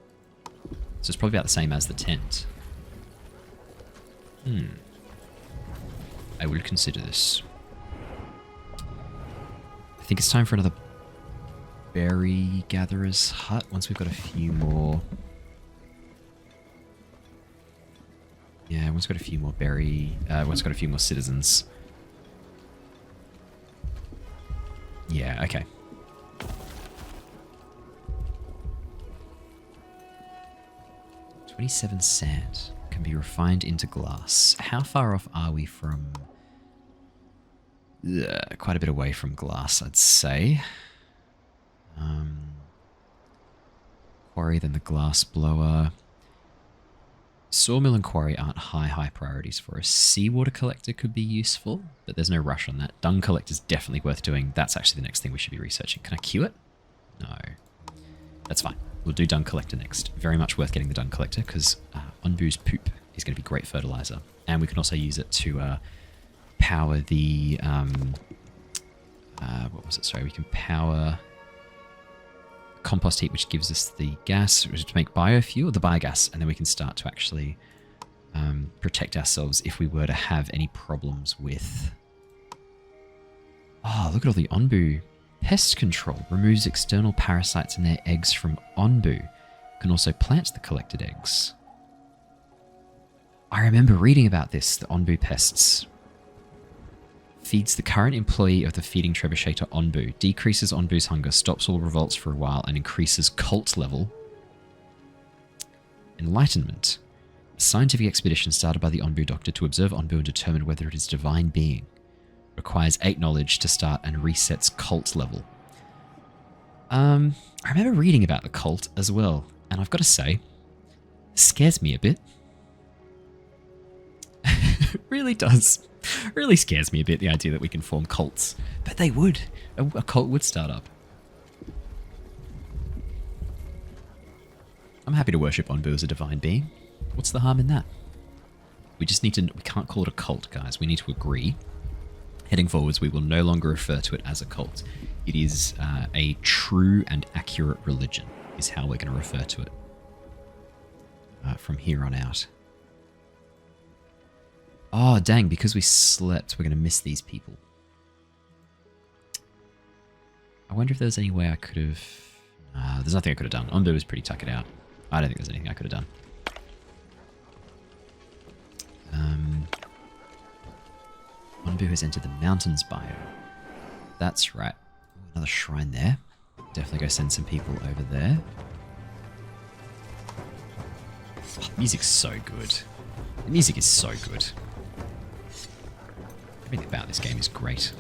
So it's probably about the same as the tent. I will consider this. I think it's time for another berry gatherer's hut once we've got a few more... Yeah, once we've got a few more once we've got a few more citizens. Yeah, okay. $27 sand can be refined into glass. How far off are we from... quite a bit away from glass, I'd say. Quarry, then the glass blower. Sawmill and quarry aren't high priorities for us. Seawater collector could be useful, but there's no rush on that. Dung collector is definitely worth doing. That's actually the next thing we should be researching. Can I queue it? No. That's fine. We'll do dung collector next. Very much worth getting the dung collector because Onbu's poop is going to be great fertilizer. And we can also use it to power the... what was it? Sorry, we can power... compost heat, which gives us the gas to make biofuel, the biogas, and then we can start to actually protect ourselves if we were to have any problems with... Oh, look at all the Onbu. Pest control removes external parasites and their eggs from Onbu. Can also plant the collected eggs. I remember reading about this, the Onbu pests. Feeds the current employee of the feeding trebuchet Onbu, decreases Onbu's hunger, stops all revolts for a while, and increases cult level. Enlightenment. A scientific expedition started by the Onbu doctor to observe Onbu and determine whether it is a divine being. Requires 8 knowledge to start and resets cult level. I remember reading about the cult as well, and I've got to say, it scares me a bit. It really does. Really scares me a bit, the idea that we can form cults. But they would. A cult would start up. I'm happy to worship Onbu as a divine being. What's the harm in that? We just need to... We can't call it a cult, guys. We need to agree. Heading forwards, we will no longer refer to it as a cult. It is a true and accurate religion, is how we're going to refer to it from here on out. Oh, dang, because we slept, we're going to miss these people. I wonder if there's any way I could have... there's nothing I could have done. Onbu was pretty tuckered out. I don't think there's anything I could have done. Onbu has entered the mountains biome. That's right. Another shrine there. Definitely go send some people over there. Oh, music's so good. The music is so good. Everything about this game is great.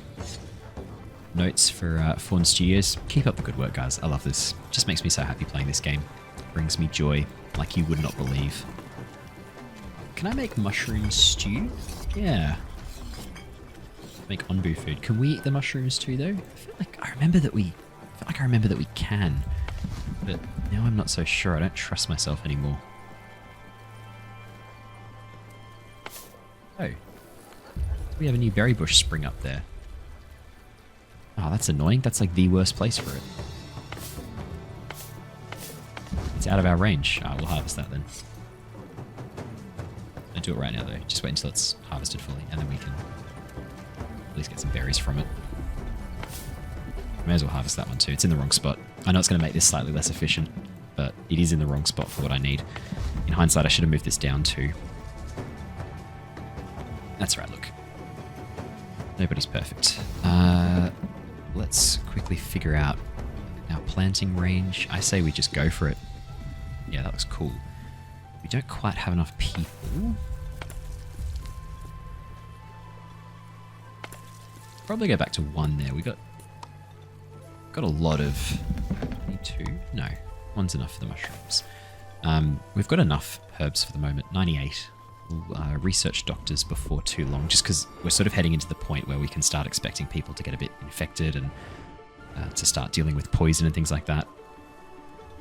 Notes for Fawn Studios. Keep up the good work, guys. I love this. Just makes me so happy playing this game. Brings me joy like you would not believe. Can I make mushroom stew? Yeah. Make Onbu food. Can we eat the mushrooms too, though? I feel like I remember that we can. But now I'm not so sure. I don't trust myself anymore. Oh. We have a new berry bush spring up there. Oh, that's annoying. That's like the worst place for it. It's out of our range. We'll harvest that then. Don't do it right now though. Just wait until it's harvested fully, and then we can at least get some berries from it. May as well harvest that one too. It's in the wrong spot. I know it's going to make this slightly less efficient, but it is in the wrong spot for what I need. In hindsight, I should have moved this down too. That's right, look. Nobody's perfect. Let's quickly figure out our planting range. I say we just go for it. Yeah, that looks cool. We don't quite have enough people. Probably go back to 1 there. We got a lot of... Need 2? No. 1's enough for the mushrooms. We've got enough herbs for the moment. 98. We'll research doctors before too long, just because we're sort of heading into the point where we can start expecting people to get a bit infected and to start dealing with poison and things like that.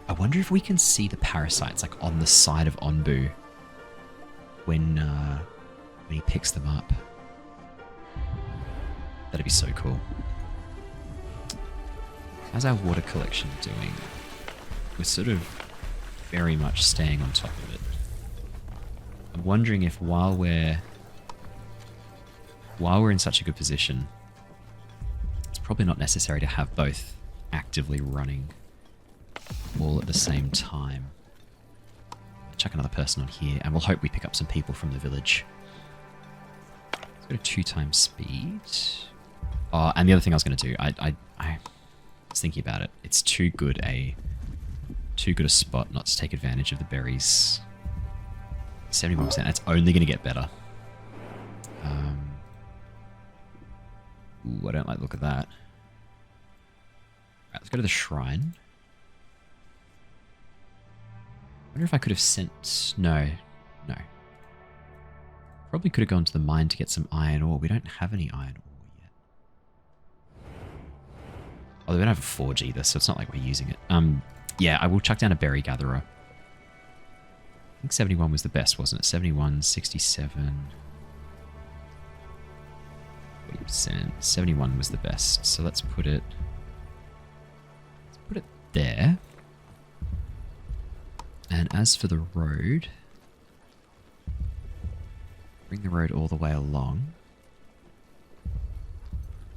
I wonder if we can see the parasites like on the side of Onbu when he picks them up. That'd be so cool. How's our water collection doing? We're sort of very much staying on top of it. I'm wondering if while we're in such a good position, it's probably not necessary to have both actively running all at the same time. Chuck another person on here, and we'll hope we pick up some people from the village. Let's go to 2 times speed. Oh, and the other thing I was going to do, I was thinking about it. It's too good a spot not to take advantage of the berries. 71%. That's only going to get better. Ooh, I don't like the look of that. Right, let's go to the shrine. I wonder if I could have sent... No. Probably could have gone to the mine to get some iron ore. We don't have any iron ore yet. Although we don't have a forge either, so it's not like we're using it. Yeah, I will chuck down a berry gatherer. I think 71 was the best, wasn't it? 71, 67... 40%. 71 was the best, so let's put it there. And as for the road, bring the road all the way along.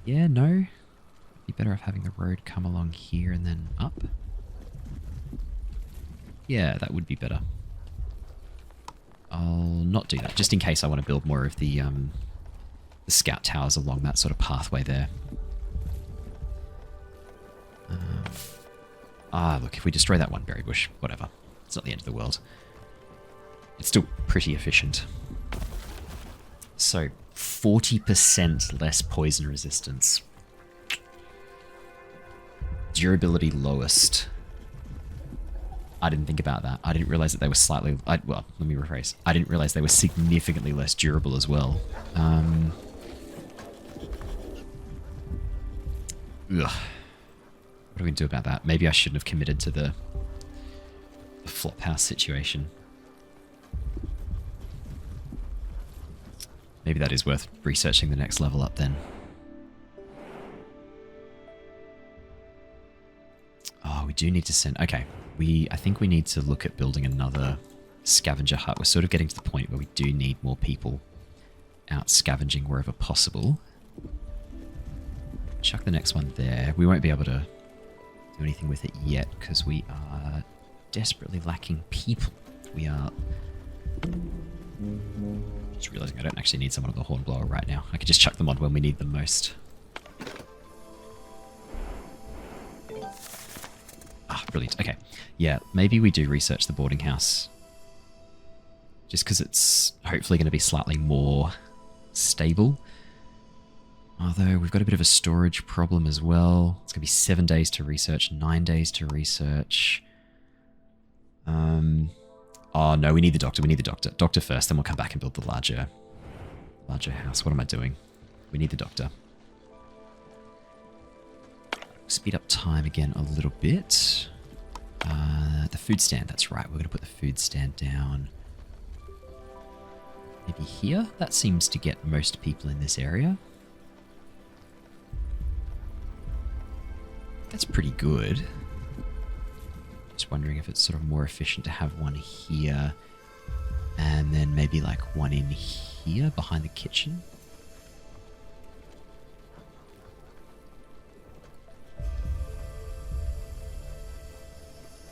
Yeah, no. It'd be better off having the road come along here and then up. Yeah, that would be better. I'll not do that, just in case I want to build more of the scout towers along that sort of pathway there. Look, if we destroy that one berry bush, whatever. It's not the end of the world. It's still pretty efficient. So, 40% less poison resistance. Durability lowest. I didn't think about that. I didn't realize that they were slightly... well, let me rephrase. I didn't realize they were significantly less durable as well. Ugh. What do we do about that? Maybe I shouldn't have committed to the flophouse situation. Maybe that is worth researching the next level up then. Oh, we do need to send... Okay, I think we need to look at building another scavenger hut. We're sort of getting to the point where we do need more people out scavenging wherever possible. Chuck the next one there. We won't be able to do anything with it yet because we are desperately lacking people. We are... Just realizing I don't actually need someone on the hornblower right now. I could just chuck them on when we need them most. Ah, brilliant. Okay. Yeah, maybe we do research the boarding house. Just because it's hopefully going to be slightly more stable. Although we've got a bit of a storage problem as well. It's going to be 7 days to research, 9 days to research. Oh no, we need the doctor. We need the doctor. Doctor first, then we'll come back and build the larger house. What am I doing? We need the doctor. Speed up time again a little bit. The food stand, that's right. We're going to put the food stand down. Maybe here? That seems to get most people in this area. That's pretty good. Just wondering if it's sort of more efficient to have one here And then maybe like one in here behind the kitchen.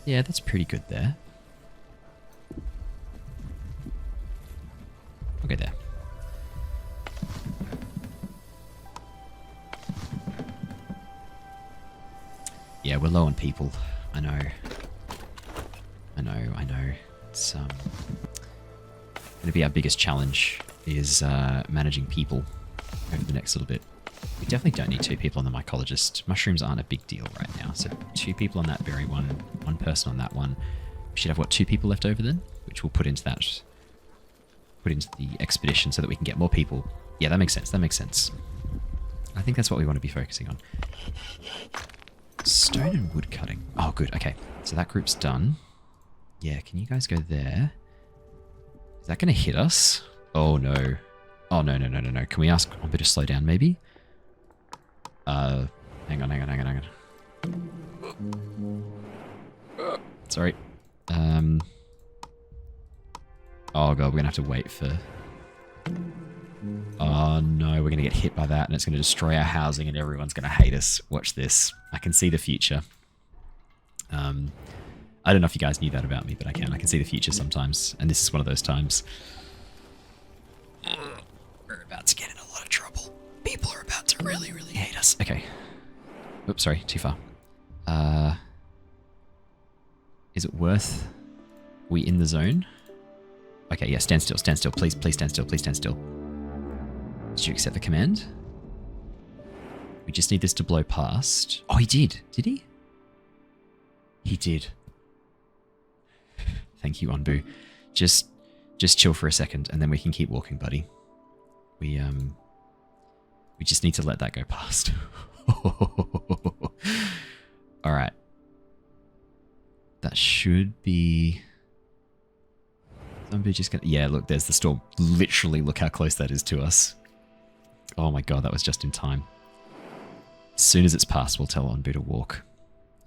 Yeah, that's pretty good there. I'll go there. Yeah, we're low on people. I know. I know. It's going to be our biggest challenge is managing people over the next little bit. We definitely don't need 2 people on the mycologist. Mushrooms aren't a big deal right now. So 2 people on that berry one person on that one. We should have, what, 2 people left over then? Which we'll put into that. Put into the expedition so that we can get more people. Yeah, that makes sense. That makes sense. I think that's what we want to be focusing on. Stone and wood cutting. Oh, good. Okay. So that group's done. Yeah, can you guys go there? Is that going to hit us? Oh, no. Oh, no. Can we ask Onbu to slow down, maybe? Hang on. Sorry. Oh, God, we're going to have to wait for... Oh, no, we're going to get hit by that, and it's going to destroy our housing, and everyone's going to hate us. Watch this. I can see the future. I don't know if you guys knew that about me, but I can. I can see the future sometimes, and this is one of those times. We're about to get in a lot of trouble. People are about to really, really hate us. Okay. Oops, sorry, too far. Is it worth... Are we in the zone? Okay, yeah, stand still, please stand still. Did you accept the command? We just need this to blow past. Oh, he did. Did he? He did. Thank you, Onbu. Just chill for a second, and then we can keep walking, buddy. We just need to let that go past. All right. That should be... Onbu just gonna... Yeah, look, there's the storm. Literally, look how close that is to us. Oh my God, that was just in time. As soon as it's past, we'll tell Onbu to walk.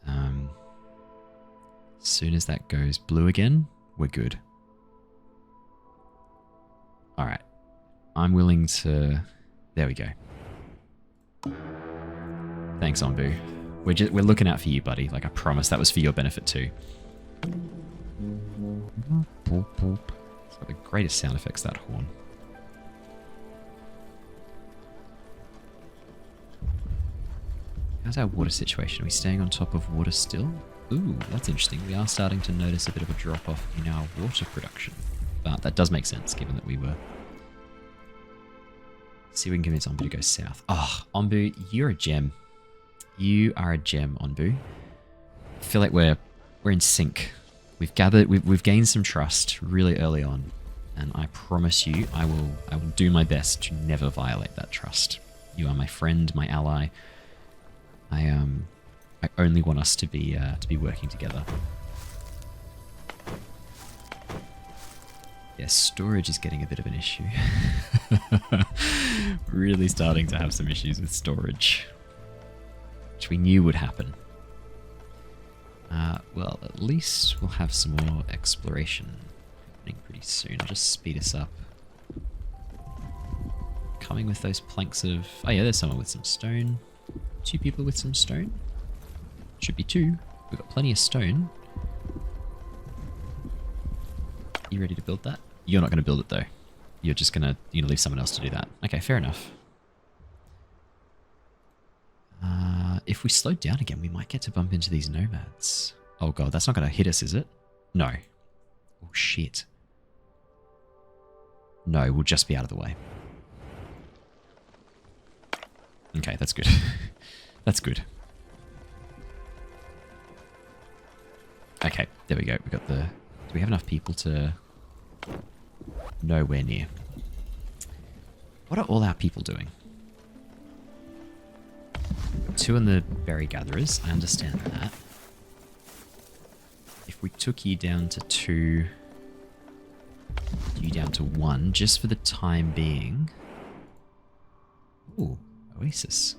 As soon as that goes blue again, we're good. All right. I'm willing to... There we go. Thanks, Onbu. We're looking out for you, buddy. Like I promised, that was for your benefit too. It's got the greatest sound effects, that horn. How's our water situation? Are we staying on top of water still? Ooh, that's interesting. We are starting to notice a bit of a drop-off in our water production. But that does make sense, given that we were... See if we can convince Onbu to go south. Oh, Onbu, you're a gem. You are a gem, Onbu. I feel like we're in sync. We've gained some trust really early on. And I promise you, I will do my best to never violate that trust. You are my friend, my ally. I only want us to be working together. Yeah, storage is getting a bit of an issue. Really starting to have some issues with storage, which we knew would happen. Well, at least we'll have some more exploration happening pretty soon. I'll just speed us up. Coming with those planks of... Oh yeah, there's someone with some stone. 2 people with some stone. Should be 2. We've got plenty of stone. You ready to build that? You're not going to build it though. You're gonna leave someone else to do that. Okay, fair enough. If we slow down again, we might get to bump into these nomads. Oh God, that's not going to hit us, is it? No. Oh shit. No, we'll just be out of the way. Okay, that's good. That's good. Okay, there we go. We got the... Do we have enough people to... Nowhere near. What are all our people doing? 2 in the berry gatherers. I understand that. If we took you down to 2... You down to 1, just for the time being... Ooh, Oasis.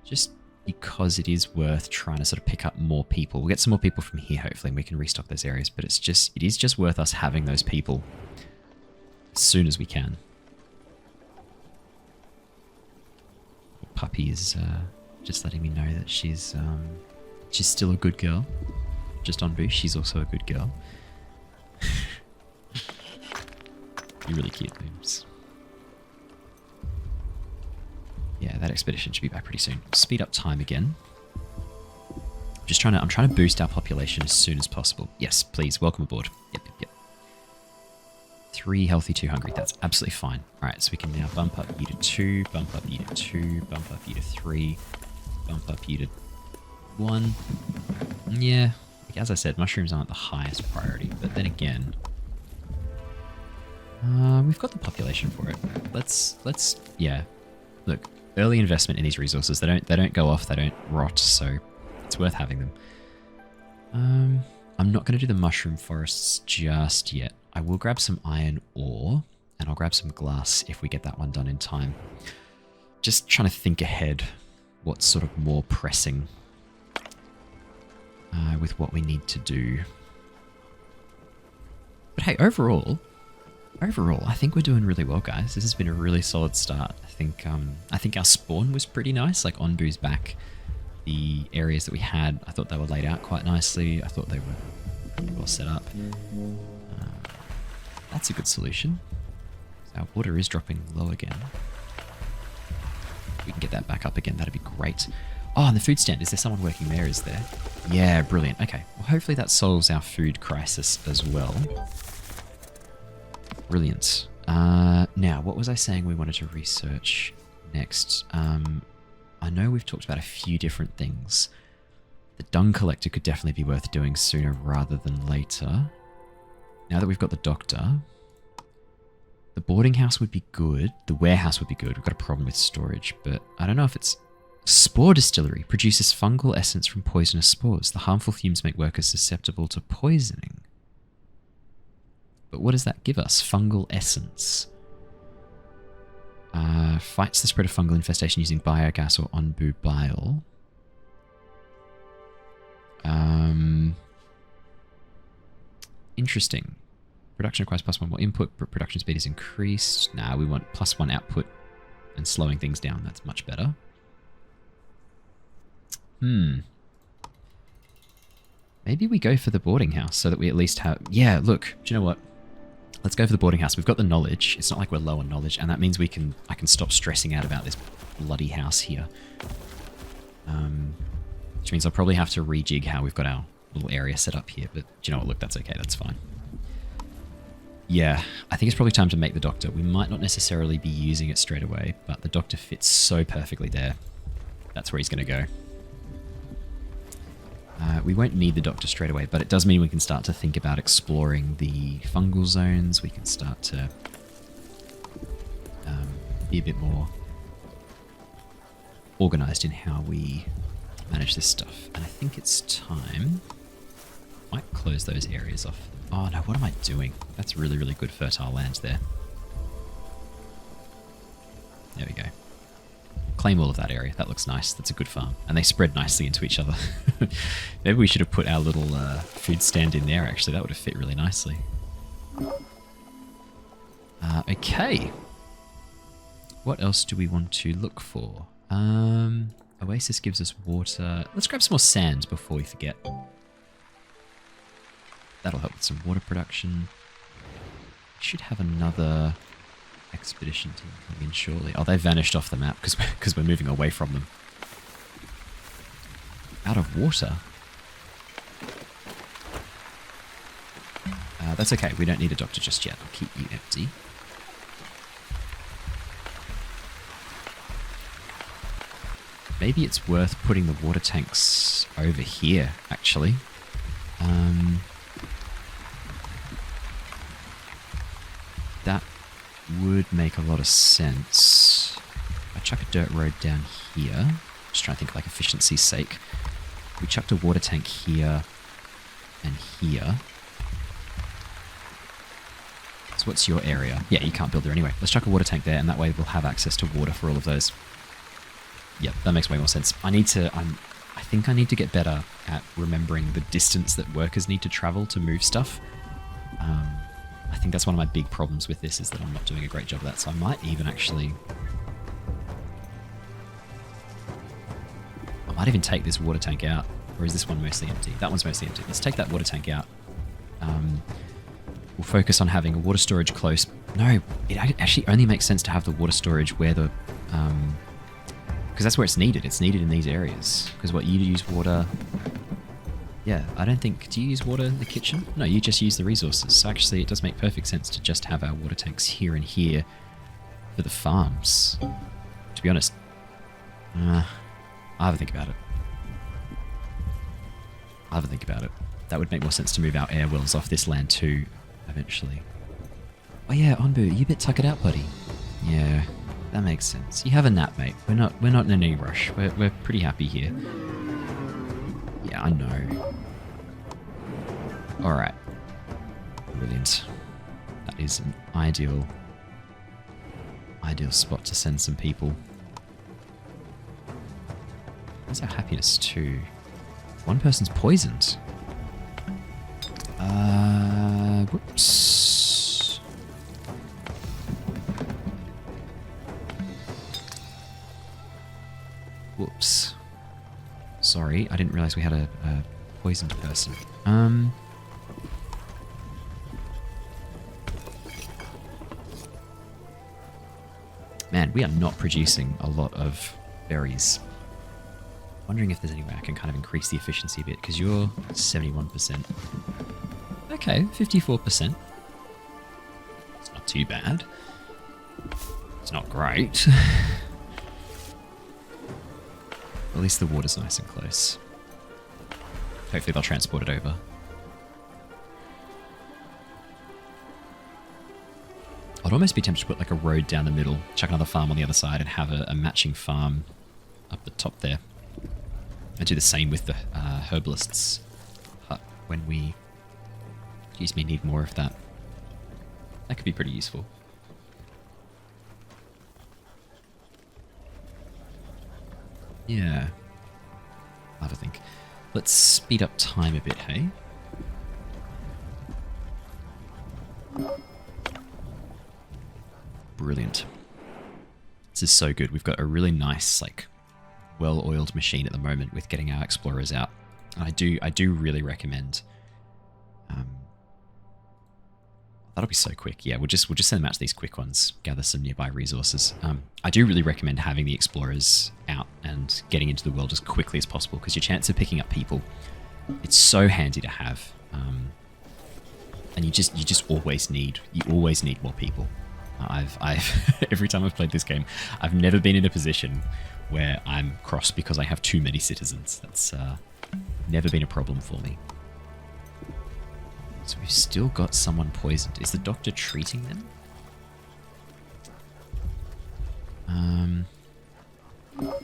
Just because it is worth trying to sort of pick up more people. We'll get some more people from here, hopefully, and we can restock those areas. But it is just worth us having those people as soon as we can. Puppy is just letting me know that she's still a good girl. Just Onbu, she's also a good girl. You're really cute, Looms. Yeah, that expedition should be back pretty soon. Speed up time again. I'm trying to boost our population as soon as possible. Yes, please, welcome aboard. Yep. 3 healthy, 2 hungry. That's absolutely fine. Alright, so we can now bump up you to 2, bump up you to 2, bump up you to 3, bump up you to 1. Yeah, as I said, mushrooms aren't the highest priority, but then again, we've got the population for it. Yeah. Look, early investment in these resources, they don't go off, they don't rot, so it's worth having them. I'm not going to do the mushroom forests just yet. I will grab some iron ore, and I'll grab some glass if we get that one done in time. Just trying to think ahead what's sort of more pressing with what we need to do. But hey, overall, I think we're doing really well, guys. This has been a really solid start. I think our spawn was pretty nice. Like Onbu's back. The areas that we had, I thought they were laid out quite nicely. I thought they were pretty well set up. That's a good solution. Our water is dropping low again. If we can get that back up again, that'd be great. Oh, and the food stand. Is there someone working there? Is there? Yeah, brilliant. Okay. Well, hopefully that solves our food crisis as well. Brilliant. Now, what was I saying we wanted to research next? I know we've talked about a few different things. The dung collector could definitely be worth doing sooner rather than later. Now that we've got the doctor, the boarding house would be good. The warehouse would be good. We've got a problem with storage, but I don't know if it's... Spore distillery produces fungal essence from poisonous spores. The harmful fumes make workers susceptible to poisoning. But what does that give us? Fungal essence. Fights the spread of fungal infestation using biogas or Onbu bile. Interesting. Production requires +1 more input, but production speed is increased. Nah, we want +1 output and slowing things down. That's much better. Maybe we go for the boarding house so that we at least have... Yeah, look, do you know what? Let's go for the boarding house. We've got the knowledge. It's not like we're low on knowledge, and that means I can stop stressing out about this bloody house here. Which means I'll probably have to rejig how we've got our little area set up here, but do you know what? Look, that's okay. That's fine. Yeah, I think it's probably time to make the doctor. We might not necessarily be using it straight away, but the doctor fits so perfectly there. That's where he's going to go. We won't need the doctor straight away, but it does mean we can start to think about exploring the fungal zones. We can start to be a bit more organized in how we manage this stuff. And I think it's time... Might close those areas off. Oh no, what am I doing? That's really, really good fertile land there. There we go. Claim all of that area. That looks nice. That's a good farm. And they spread nicely into each other. Maybe we should have put our little food stand in there, actually. That would have fit really nicely. Okay. What else do we want to look for? Oasis gives us water. Let's grab some more sand before we forget. That'll help with some water production. We should have another... expedition team coming in shortly. Oh, they vanished off the map because we're moving away from them. Out of water? That's okay. We don't need a doctor just yet. I'll keep you empty. Maybe it's worth putting the water tanks over here, actually. That would make a lot of sense. I chuck a dirt road down here. Just trying to think like efficiency's sake. We chucked a water tank here and here. So what's your area? Yeah, you can't build there anyway. Let's chuck a water tank there, and that way we'll have access to water for all of those. Yep, that makes way more sense. I think I need to get better at remembering the distance that workers need to travel to move stuff. I think that's one of my big problems with this, is that I'm not doing a great job of that. So I might even actually... I might even take this water tank out. Or is this one mostly empty? That one's mostly empty. Let's take that water tank out. We'll focus on having a water storage close. No, it actually only makes sense to have the water storage where the... because that's where it's needed. It's needed in these areas. Because what, you use water... Yeah, I don't think... Do you use water in the kitchen? No, you just use the resources. So actually, it does make perfect sense to just have our water tanks here and here for the farms. To be honest, I'll have a think about it. I'll have a think about it. That would make more sense to move our air wells off this land too, eventually. Oh yeah, Onbu, you a bit tuckered out, buddy. Yeah, that makes sense. You have a nap, mate. We're not in any rush. We're pretty happy here. Yeah, I know. Alright. Brilliant. That is an ideal spot to send some people. Where's our happiness too? One person's poisoned. Whoops. Whoops. Sorry, I didn't realize we had a poisoned person. Man, we are not producing a lot of berries. Wondering if there's any way I can kind of increase the efficiency a bit, because you're 71%. Okay, 54%. It's not too bad. It's not great. At least the water's nice and close. Hopefully they'll transport it over. I'd almost be tempted to put like a road down the middle, chuck another farm on the other side, and have a matching farm up the top there. And do the same with the herbalist's hut when we, need more of that. That could be pretty useful. Yeah. I'll have a think. Let's speed up time a bit, hey? Brilliant. This is so good. We've got a really nice, like, well-oiled machine at the moment with getting our explorers out. And I do really recommend. That'll be so quick. Yeah, we'll just send them out to these quick ones, gather some nearby resources. I do really recommend having the explorers out and getting into the world as quickly as possible, because your chance of picking up people, it's so handy to have. And you just always need more people. I've every time I've played this game, I've never been in a position where I'm cross because I have too many citizens. That's never been a problem for me. So we've still got someone poisoned. Is the doctor treating them? Okay,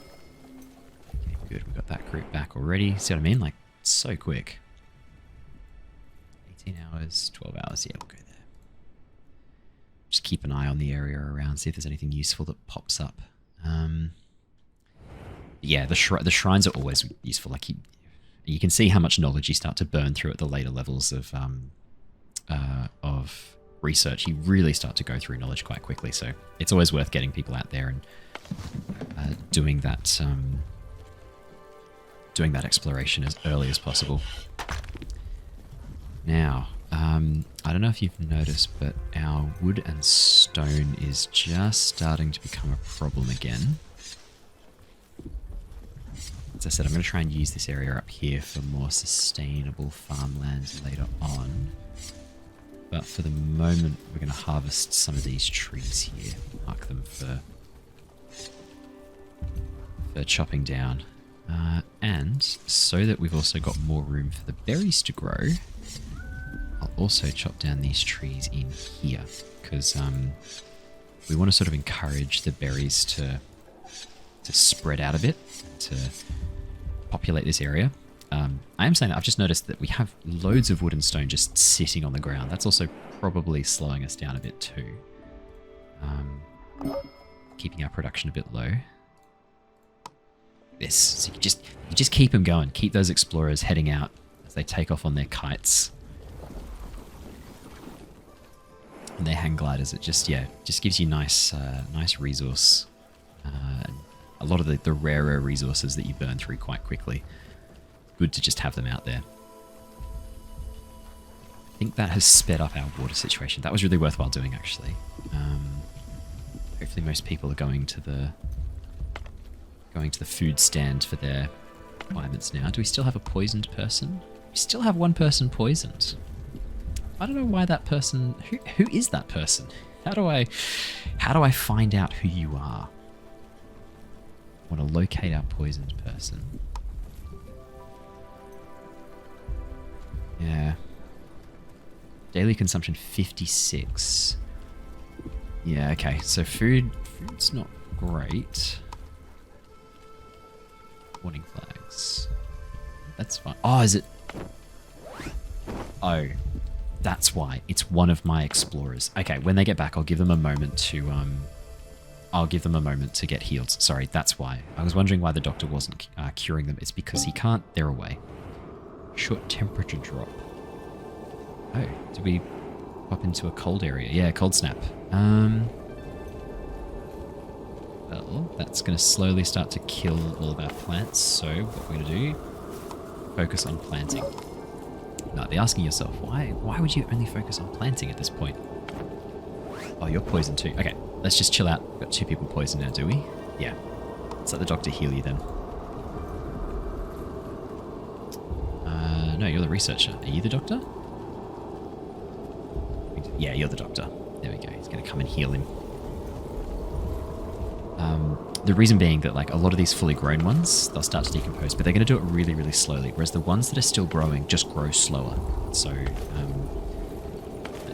good. We got that group back already. See what I mean? Like, so quick. 18 hours, 12 hours. Yeah, we'll go there. Just keep an eye on the area around, see if there's anything useful that pops up. Yeah, the shrines are always useful. Like you can see how much knowledge you start to burn through at the later levels of research. You really start to go through knowledge quite quickly. So it's always worth getting people out there and doing that exploration as early as possible. Now, I don't know if you've noticed, but our wood and stone is just starting to become a problem again. As I said, I'm going to try and use this area up here for more sustainable farmland later on. But for the moment, we're going to harvest some of these trees here. Mark them for chopping down. And so that we've also got more room for the berries to grow, I'll also chop down these trees in here, because we want to sort of encourage the berries to spread out a bit, to populate this area. I am saying that I've just noticed that we have loads of wood and stone just sitting on the ground. That's also probably slowing us down a bit too. Keeping our production a bit low. So you just keep them going. Keep those explorers heading out as they take off on their kites. And their hang gliders, it just gives you nice resource. A lot of the rarer resources that you burn through quite quickly. Good to just have them out there. I think that has sped up our water situation. That was really worthwhile doing, actually. Hopefully most people are going to the food stand for their requirements now. Do we still have a poisoned person? We still have one person poisoned. I don't know why that person... Who is that person? How do I find out who you are? I want to locate our poisoned person. Yeah. Daily consumption 56. Yeah, okay. So food's not great. Warning flags. That's fine. Oh, is it? Oh, that's why. It's one of my explorers. Okay, when they get back, I'll give them a moment to get healed. Sorry, that's why. I was wondering why the doctor wasn't curing them. It's because he can't. They're away. Short temperature drop. Oh, did we pop into a cold area? Yeah, cold snap. Well, that's going to slowly start to kill all of our plants. So what we're going to do, focus on planting. Now, be asking yourself, why would you only focus on planting at this point? Oh, you're poisoned too. Okay, let's just chill out. We've got 2 people poisoned now, do we? Yeah. Let's let the doctor heal you then. No, you're the researcher. Are you the doctor? Yeah, you're the doctor. There we go. He's going to come and heal him. The reason being that like a lot of these fully grown ones, they'll start to decompose, but they're going to do it really, really slowly, whereas the ones that are still growing just grow slower. So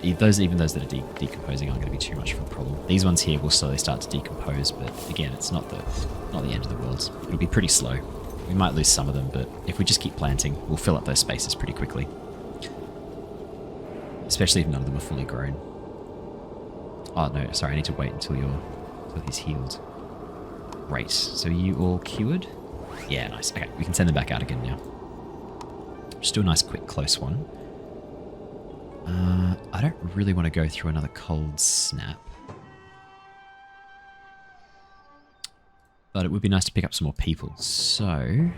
even those that are decomposing aren't going to be too much of a problem. These ones here will slowly start to decompose, but again, it's not the end of the world. It'll be pretty slow. We might lose some of them, but if we just keep planting, we'll fill up those spaces pretty quickly. Especially if none of them are fully grown. Oh no, sorry, I need to wait until he's healed. Great. So you all cured? Yeah, nice. Okay, we can send them back out again now. Just do a nice quick close one. I don't really want to go through another cold snap. But it would be nice to pick up some more people. So...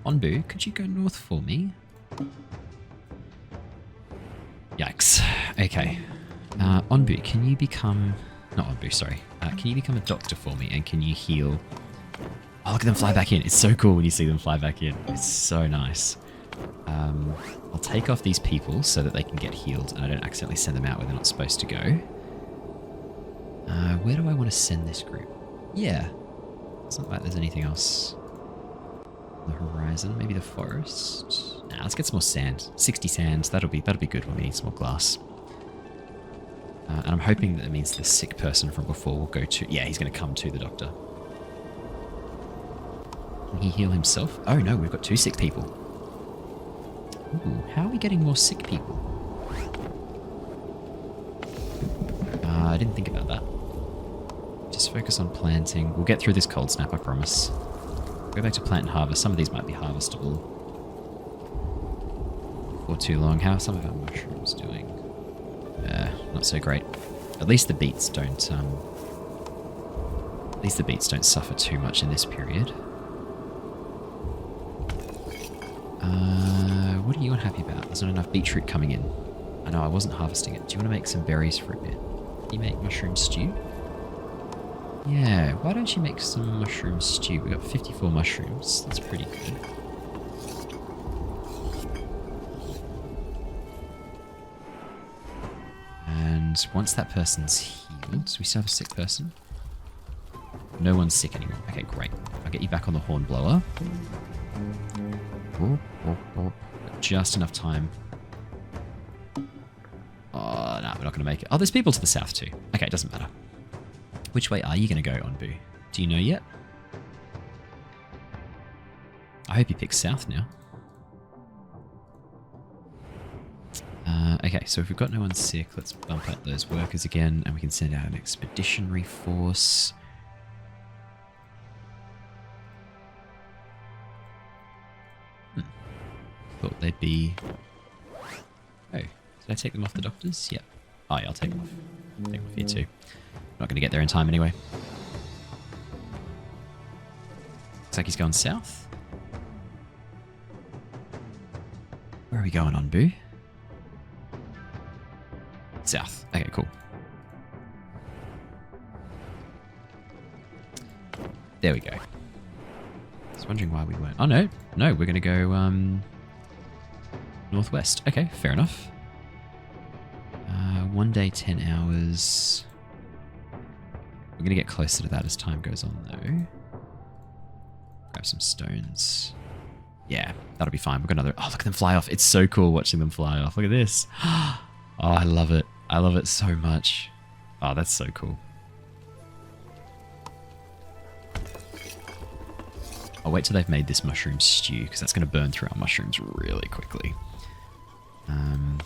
Onbu, could you go north for me? Yikes. Okay. Onbu, can you become... Not Onbu, sorry. Can you become a doctor for me and can you heal... Oh, look at them fly back in. It's so cool when you see them fly back in. It's so nice. I'll take off these people so that they can get healed and I don't accidentally send them out where they're not supposed to go. Where do I want to send this group? Yeah. It's not like there's anything else on the horizon. Maybe the forest? Nah, let's get some more sand. 60 sand. That'll be good when we need some more glass. And I'm hoping that it means the sick person from before will go to... Yeah, he's going to come to the doctor. Can he heal himself? Oh no, we've got 2 sick people. Ooh, how are we getting more sick people? I didn't think about that. Just focus on planting. We'll get through this cold snap, I promise. Go back to plant and harvest. Some of these might be harvestable for too long. How are some of our mushrooms doing? Not so great. At least the beets don't suffer too much in this period. What are you unhappy about? There's not enough beetroot coming in. I know I wasn't harvesting it. Do you want to make some berries for a bit? Can you make mushroom stew? Yeah, why don't you make some mushroom stew? We got 54 mushrooms. That's pretty good. And once that person's healed, do we still have a sick person? No one's sick anymore. Okay, great. I'll get you back on the horn blower. Just enough time. Oh, no, we're not going to make it. Oh, there's people to the south too. Okay, it doesn't matter. Which way are you going to go, Onbu? Do you know yet? I hope you pick south now. Okay, so if we've got no one sick, let's bump up those workers again, and we can send out an expeditionary force. Thought they'd be... Oh, did I take them off the doctors? Yep. Oh yeah, I'll take them off. Take them off here too. Not going to get there in time anyway. Looks like he's going south. Where are we going, Onbu? South. Okay, cool. There we go. I was wondering why we weren't... Oh, no. No, we're going to go northwest. Okay, fair enough. 1 day, 10 hours. We're going to get closer to that as time goes on, though. Grab some stones. Yeah, that'll be fine. We've got another... Oh, look at them fly off. It's so cool watching them fly off. Look at this. Oh, I love it. I love it so much. Oh, that's so cool. I'll wait till they've made this mushroom stew, because that's going to burn through our mushrooms really quickly. Alright,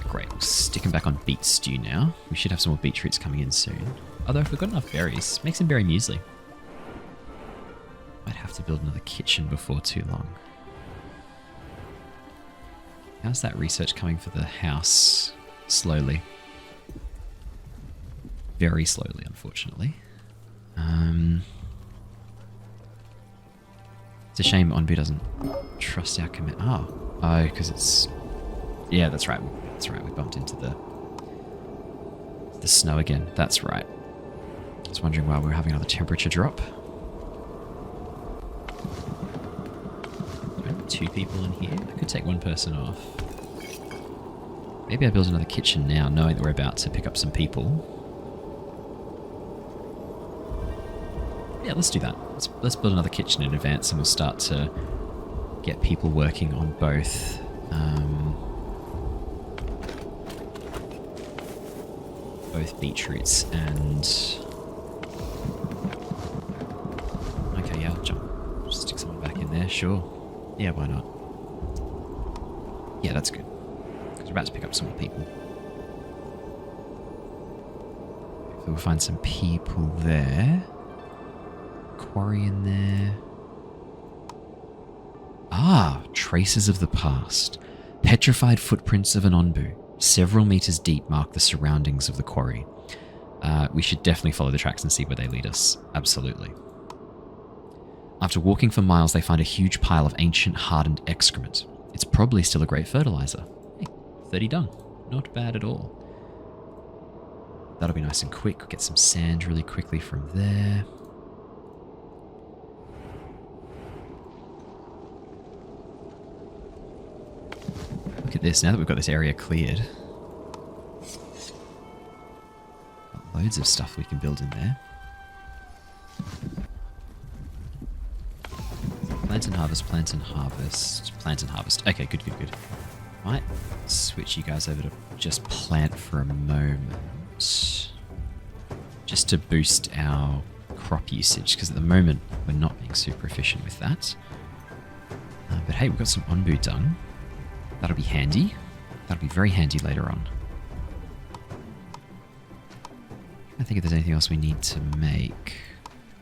great. We'll stick them back on beet stew now. We should have some more beetroots coming in soon. Although if we've got enough berries, make some berry muesli. Might have to build another kitchen before too long. How's that research coming for the house? Slowly. Very slowly, unfortunately. It's a shame Onbu doesn't trust our commit. Oh, because it's... Yeah, that's right. That's right. We bumped into the snow again. That's right. I was wondering why we were having another temperature drop. Two people in here. I could take one person off. Maybe I build another kitchen now, knowing that we're about to pick up some people. Yeah, let's do that. Let's build another kitchen in advance, and we'll start to get people working on both. Both beetroots and... Okay, yeah, I'll jump. Just stick someone back in there, sure. Yeah, why not? Yeah, that's good. Because we're about to pick up some more people. So we'll find some people there. Quarry in there. Ah, traces of the past. Petrified footprints of an Onbu, several meters deep, mark the surroundings of the quarry. We should definitely follow the tracks and see where they lead us. Absolutely. After walking for miles, they find a huge pile of ancient, hardened excrement. It's probably still a great fertilizer. Hey, 30 done. Not bad at all. That'll be nice and quick. We'll get some sand really quickly from there. Look at this, now that we've got this area cleared. Got loads of stuff we can build in there. Plant and harvest, plant and harvest, plant and harvest. Okay, good, good, good. Might switch you guys over to just plant for a moment. Just to boost our crop usage, because at the moment we're not being super efficient with that. But hey, we've got some Onbu dung. That'll be handy. That'll be very handy later on. I think if there's anything else we need to make.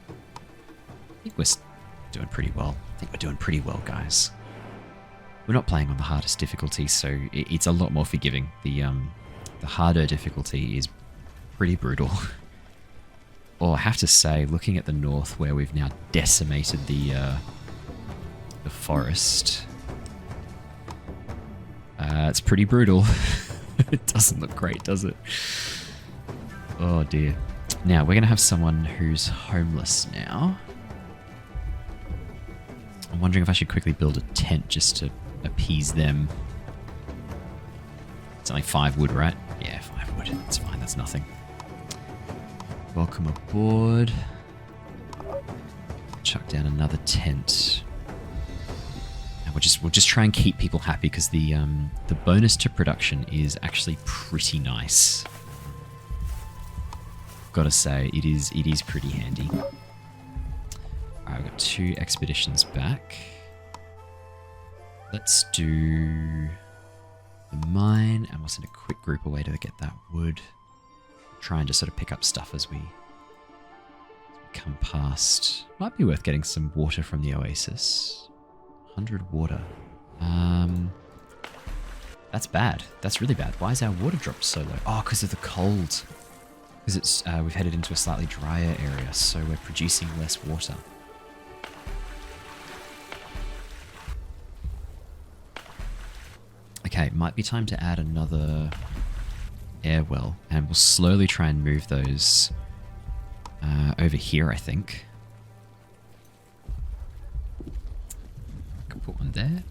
I think we're doing pretty well. I think we're doing pretty well, guys. We're not playing on the hardest difficulty, so it's a lot more forgiving. The harder difficulty is pretty brutal. Or I have to say, looking at the north where we've now decimated the forest, it's pretty brutal. It doesn't look great, does it? Oh dear. Now, we're going to have someone who's homeless now. I'm wondering if I should quickly build a tent just to appease them. It's only 5 wood, right? Yeah, 5 wood. That's fine, that's nothing. Welcome aboard. Chuck down another tent. And we'll just try and keep people happy, because the bonus to production is actually pretty nice. Gotta say, it is pretty handy. Alright, we've got 2 expeditions back. Let's do the mine, and we'll send a quick group away to get that wood. Try and just sort of pick up stuff as we come past. Might be worth getting some water from the oasis. 100 water. That's bad. That's really bad. Why is our water dropped so low? Oh, because of the cold. Because it's we've headed into a slightly drier area, so we're producing less water. Okay, might be time to add another air well, and we'll slowly try and move those over here, I think. Could put one there.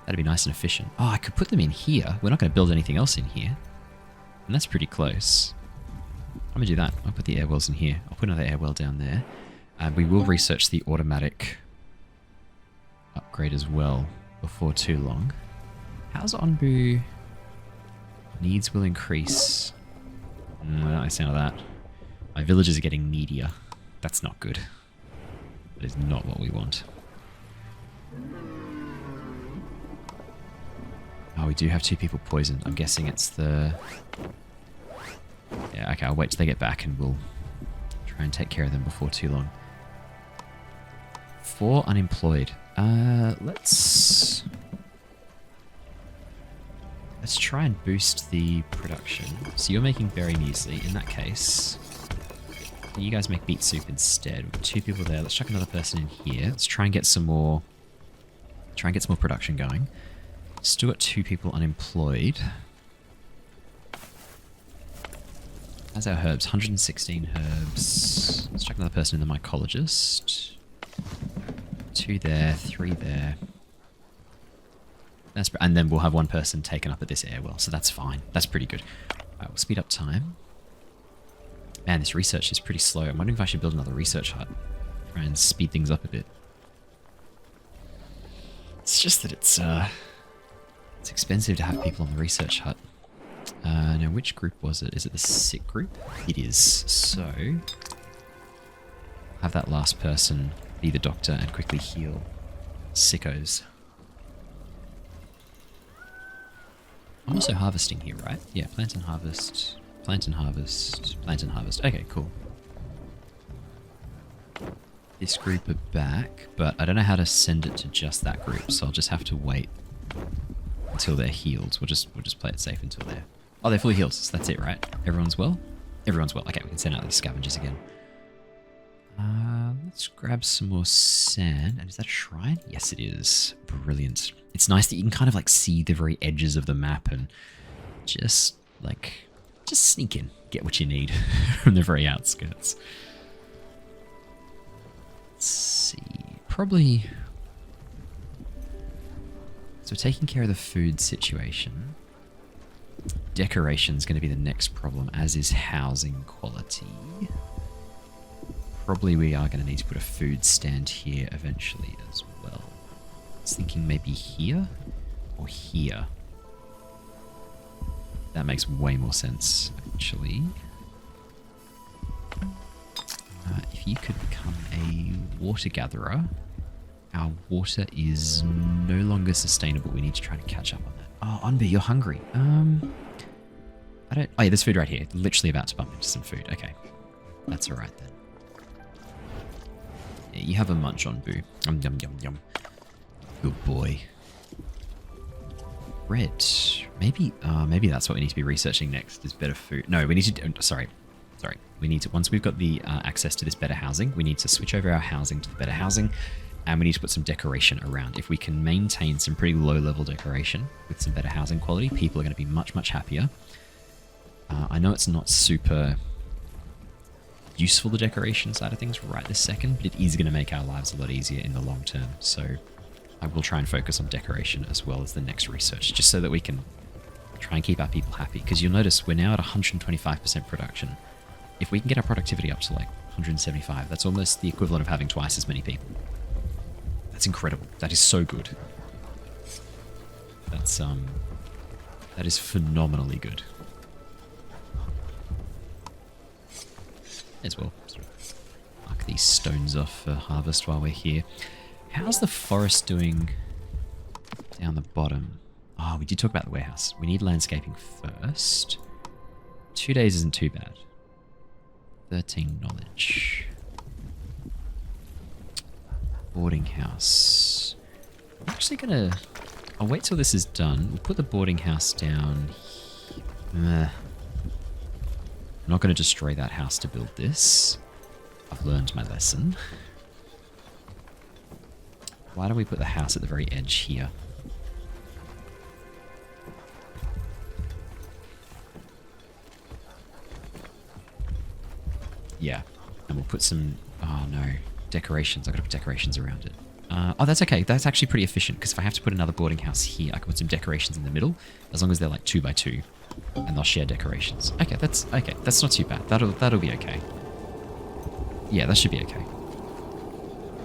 That'd be nice and efficient. Oh, I could put them in here. We're not going to build anything else in here. And that's pretty close. I'm going to do that. I'll put the air wells in here. I'll put another air well down there. We will research the automatic upgrade as well before too long. How's Onbu? Needs will increase. I don't like the sound of that. My villagers are getting needier. That's not good. That is not what we want. Oh, we do have 2 people poisoned. I'm guessing it's the... Yeah, okay, I'll wait till they get back and we'll try and take care of them before too long. 4 unemployed. Let's try and boost the production. So you're making berry muesli. In that case, you guys make beet soup instead. We've got 2 people there. Let's chuck another person in here. Let's try and get some more... Try and get some more production going. Still got 2 people unemployed. How's our herbs? 116 herbs. Let's chuck another person in the mycologist. 2 there, 3 there. And then we'll have 1 person taken up at this air well, so that's fine. That's pretty good. Alright, we'll speed up time. Man, this research is pretty slow. I'm wondering if I should build another research hut. Try and speed things up a bit. It's just that it's expensive to have people on the research hut. Now, which group was it? Is it the sick group? It is. So, have that last person be the doctor and quickly heal sickos. I'm also harvesting here, right? Yeah, plant and harvest, plant and harvest, plant and harvest. Okay, cool. This group are back, but I don't know how to send it to just that group, so I'll just have to wait until they're healed. We'll just play it safe until they're... Oh, they're fully healed, so that's it, right? Everyone's well? Everyone's well. Okay, we can send out the scavengers again. Let's grab some more sand. And is that a shrine? Yes, it is. Brilliant. It's nice that you can kind of like see the very edges of the map and just sneak in. Get what you need from the very outskirts. Let's see. Probably... So we're taking care of the food situation. Decoration's going to be the next problem, as is housing quality. Probably we are going to need to put a food stand here eventually as well. I was thinking maybe here or here. That makes way more sense, actually. If you could become a water gatherer, our water is no longer sustainable. We need to try to catch up on that. Oh, Onbu, you're hungry. I don't... Oh yeah, there's food right here. Literally about to bump into some food. Okay. That's alright then. Yeah, you have a munch, Onbu. Yum, yum, yum. Good boy. Bread. Maybe that's what we need to be researching next, is better food. No, we need to... Sorry. We need to... Once we've got the access to this better housing, we need to switch over our housing to the better housing, and we need to put some decoration around. If we can maintain some pretty low-level decoration with some better housing quality, people are going to be much, much happier. I know it's not super useful, the decoration side of things, right this second, but it is going to make our lives a lot easier in the long term. So I will try and focus on decoration as well as the next research, just so that we can try and keep our people happy. Because you'll notice we're now at 125% production. If we can get our productivity up to like 175, that's almost the equivalent of having twice as many people. That's incredible. That is so good. That is phenomenally good. As well, sort of mark these stones off for harvest while we're here. How's the forest doing down the bottom? Oh, we did talk about the warehouse. We need landscaping first. 2 days isn't too bad. 13 knowledge. Boarding house. I'm actually gonna... I'll wait till this is done. We'll put the boarding house down. I'm not going to destroy that house to build this. I've learned my lesson. Why don't we put the house at the very edge here? Yeah. And we'll put some... Oh, no. Decorations. I've got to put decorations around it. Oh, that's okay. That's actually pretty efficient, because if I have to put another boarding house here, I can put some decorations in the middle, as long as they're like 2 by 2, and they'll share decorations. Okay, that's not too bad. That'll be okay. Yeah, that should be okay.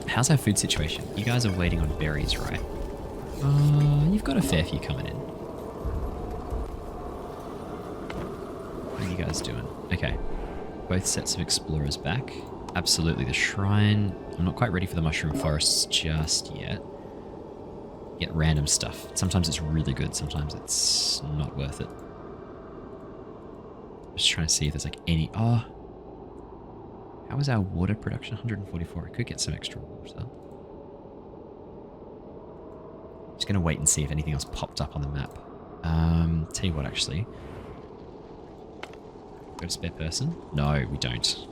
How's our food situation? You guys are waiting on berries, right? You've got a fair few coming in. What are you guys doing? Okay. Both sets of explorers back. Absolutely, the shrine. I'm not quite ready for the mushroom forests just yet. Get random stuff. Sometimes it's really good, sometimes it's not worth it. Just trying to see if there's like any... Oh! How is our water production? 144. I could get some extra water. Just going to wait and see if anything else popped up on the map. Tell you what, actually. Got a spare person? No, we don't.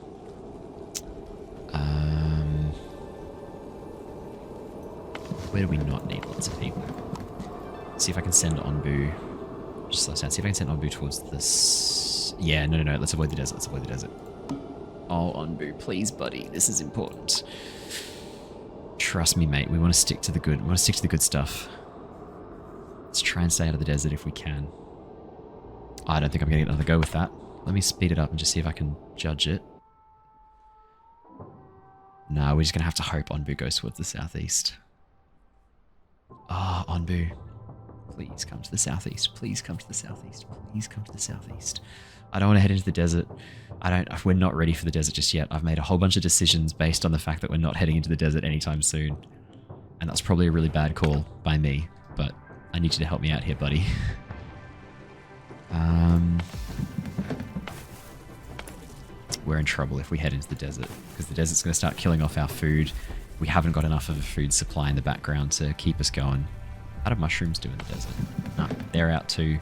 Where do we not need lots of people? See if I can send Onbu. Just slow down. See if I can send Onbu towards this. Yeah, no. Let's avoid the desert. Let's avoid the desert. Oh, Onbu, please, buddy. This is important. Trust me, mate. We want to stick to the good. We want to stick to the good stuff. Let's try and stay out of the desert if we can. I don't think I'm going to get another go with that. Let me speed it up and just see if I can judge it. No, we're just going to have to hope Onbu goes towards the southeast. Ah, oh, Onbu. Please come to the southeast. Please come to the southeast. Please come to the southeast. I don't want to head into the desert. We're not ready for the desert just yet. I've made a whole bunch of decisions based on the fact that we're not heading into the desert anytime soon. And that's probably a really bad call by me, but I need you to help me out here, buddy. We're in trouble if we head into the desert, because the desert's going to start killing off our food. We haven't got enough of a food supply in the background to keep us going. How do mushrooms do in the desert? No, they're out too.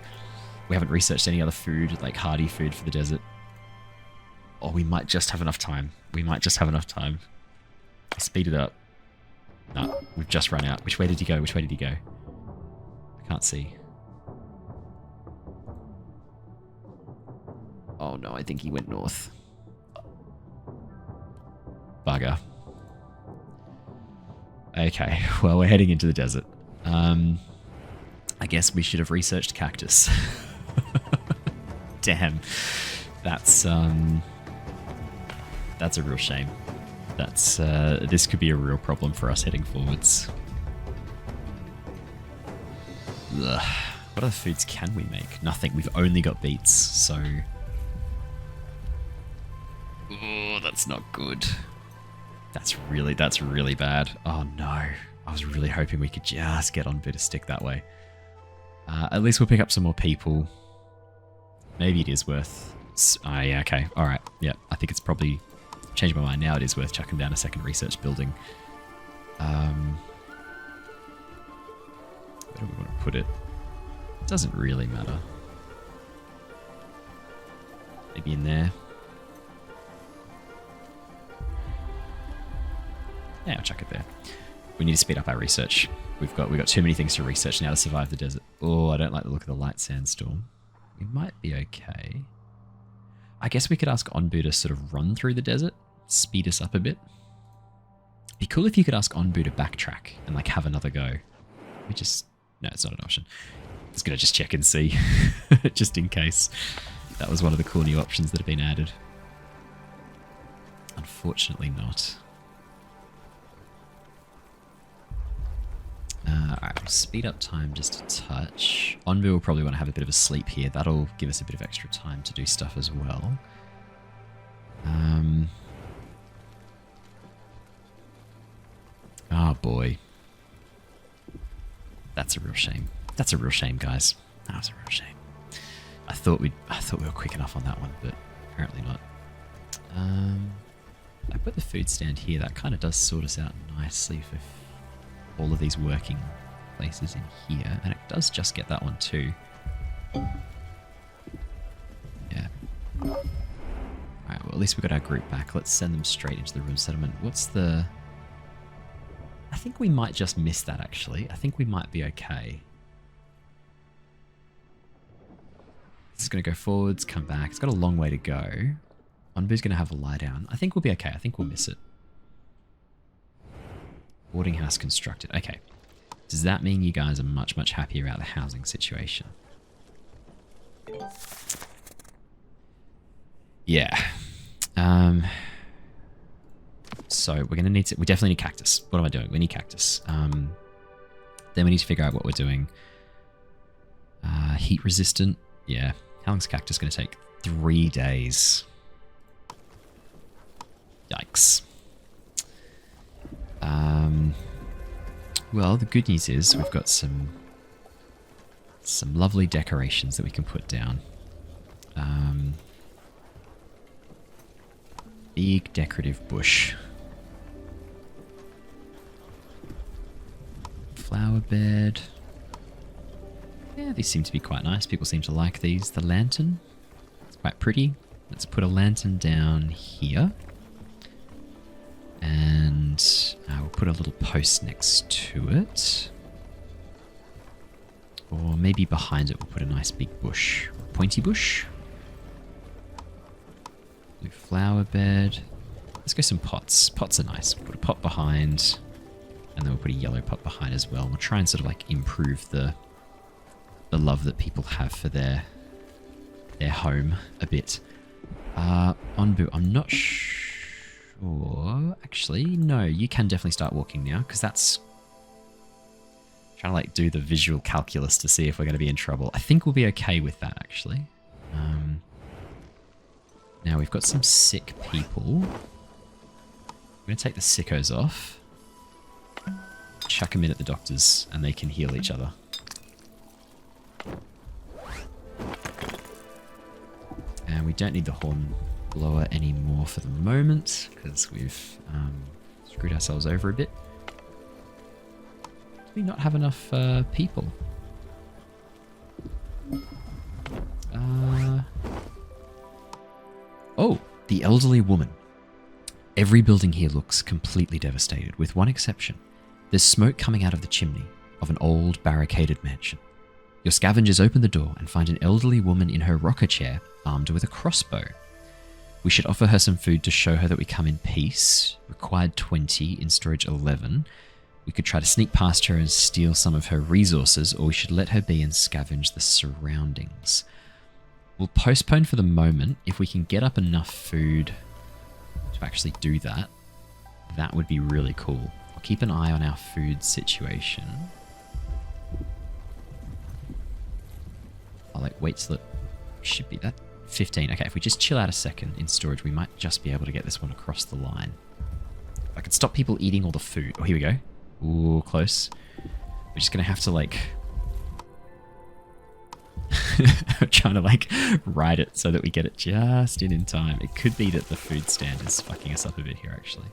We haven't researched any other food, like hardy food for the desert. Or we might just have enough time. We might just have enough time. Speed it up. No, we've just run out. Which way did he go? Which way did he go? I can't see. Oh no, I think he went north. Bugger. Okay, well, we're heading into the desert. I guess we should have researched cactus. Damn. That's a real shame. This could be a real problem for us heading forwards. Ugh. What other foods can we make? Nothing. We've only got beets, so... Oh, that's not good. That's really bad. Oh no. I was really hoping we could just get on bit of stick that way. At least we'll pick up some more people. Maybe it is worth... Oh yeah, okay. Alright. Yeah, I think it's probably... Changed my mind now. It is worth chucking down a second research building. Where do we want to put it? It doesn't really matter. Maybe in there. Yeah, I'll chuck it there. We need to speed up our research. We've got too many things to research now to survive the desert. Oh, I don't like the look of the light sandstorm. We might be okay. I guess we could ask Onbu to sort of run through the desert, speed us up a bit. Be cool if you could ask Onbu to backtrack and like have another go. No, it's not an option. I was gonna just check and see, just in case. That was one of the cool new options that have been added. Unfortunately not. Alright, we'll speed up time just a touch. Onbu will probably want to have a bit of a sleep here. That'll give us a bit of extra time to do stuff as well. Oh boy. That's a real shame. That's a real shame, guys. That was a real shame. I thought we were quick enough on that one, but apparently not. I put the food stand here. That kind of does sort us out nicely for all of these working places in here. And it does just get that one too. Yeah. Alright, well at least we got our group back. Let's send them straight into the room settlement. What's the... I think we might just miss that actually. I think we might be okay. It's going to go forwards, come back. It's got a long way to go. Onbu's going to have a lie down. I think we'll be okay. I think we'll miss it. Boarding house constructed. Okay. Does that mean you guys are much, much happier about the housing situation? Yeah. So we're going to need to... We definitely need cactus. What am I doing? We need cactus. Then we need to figure out what we're doing. Heat resistant. Yeah. How long's cactus going to take? 3 days. Yikes. Well, the good news is we've got some lovely decorations that we can put down. Big decorative bush. Flower bed. Yeah, these seem to be quite nice. People seem to like these. The lantern. It's quite pretty. Let's put a lantern down here. And we'll put a little post next to it. Or maybe behind it we'll put a nice big bush. Pointy bush. Blue flower bed. Let's go some pots. Pots are nice. We'll put a pot behind. And then we'll put a yellow pot behind as well. We'll try and sort of like improve the love that people have for their home a bit. Onbu, I'm not sure. Actually, no, you can definitely start walking now, because that's trying to like do the visual calculus to see if we're going to be in trouble. I think we'll be okay with that, actually. Now we've got some sick people. I'm going to take the sickos off. Chuck them in at the doctors and they can heal each other. And we don't need the horn blower anymore for the moment because we've screwed ourselves over a bit. Do we not have enough people? Oh, the elderly woman. Every building here looks completely devastated, with one exception. There's smoke coming out of the chimney of an old barricaded mansion. Your scavengers open the door and find an elderly woman in her rocker chair, armed with a crossbow. We should offer her some food to show her that we come in peace. Required 20, in storage 11. We could try to sneak past her and steal some of her resources, or we should let her be and scavenge the surroundings. We'll postpone for the moment. If we can get up enough food to actually do that, that would be really cool. I'll keep an eye on our food situation. I'll like wait till it should be that 15. Okay, if we just chill out a second in storage, we might just be able to get this one across the line. If I could stop people eating all the food. Oh, here we go. Ooh, close. We're just gonna have to like I'm trying to like ride it so that we get it just in time. It could be that the food stand is fucking us up a bit here, actually.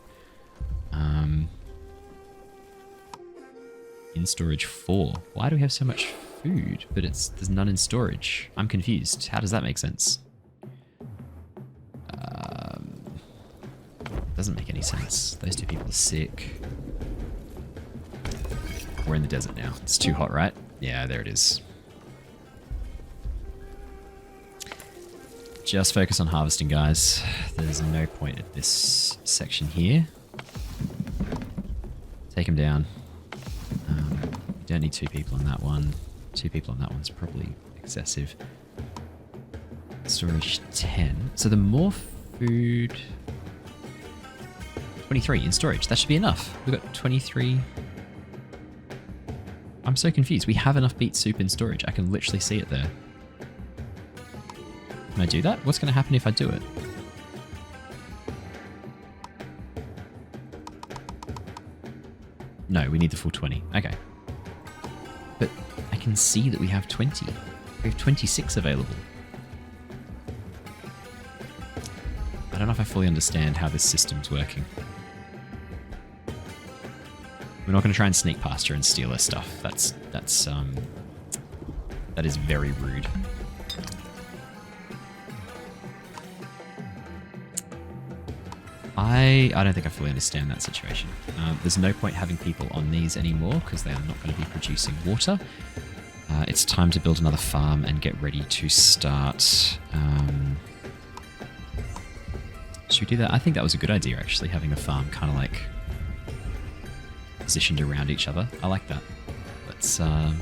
In storage 4. Why do we have so much food, but there's none in storage? I'm confused. How does that make sense? Doesn't make any sense. Those two people are sick. We're in the desert now. It's too hot, right? Yeah, there it is. Just focus on harvesting, guys. There's no point at this section here. Take them down. You don't need 2 people on that one. 2 people on that one's probably excessive. Storage 10. So the more food... 23 in storage. That should be enough. We've got 23... I'm so confused. We have enough beet soup in storage. I can literally see it there. Can I do that? What's going to happen if I do it? No, we need the full 20. Okay. But I can see that we have 20. We have 26 available. I don't know if I fully understand how this system's working. We're not going to try and sneak past her and steal her stuff. That is very rude. I don't think I fully understand that situation. There's no point having people on these anymore because they are not going to be producing water. It's time to build another farm and get ready to start. Should we do that? I think that was a good idea, actually, having a farm kind of like positioned around each other. I like that. Let's. And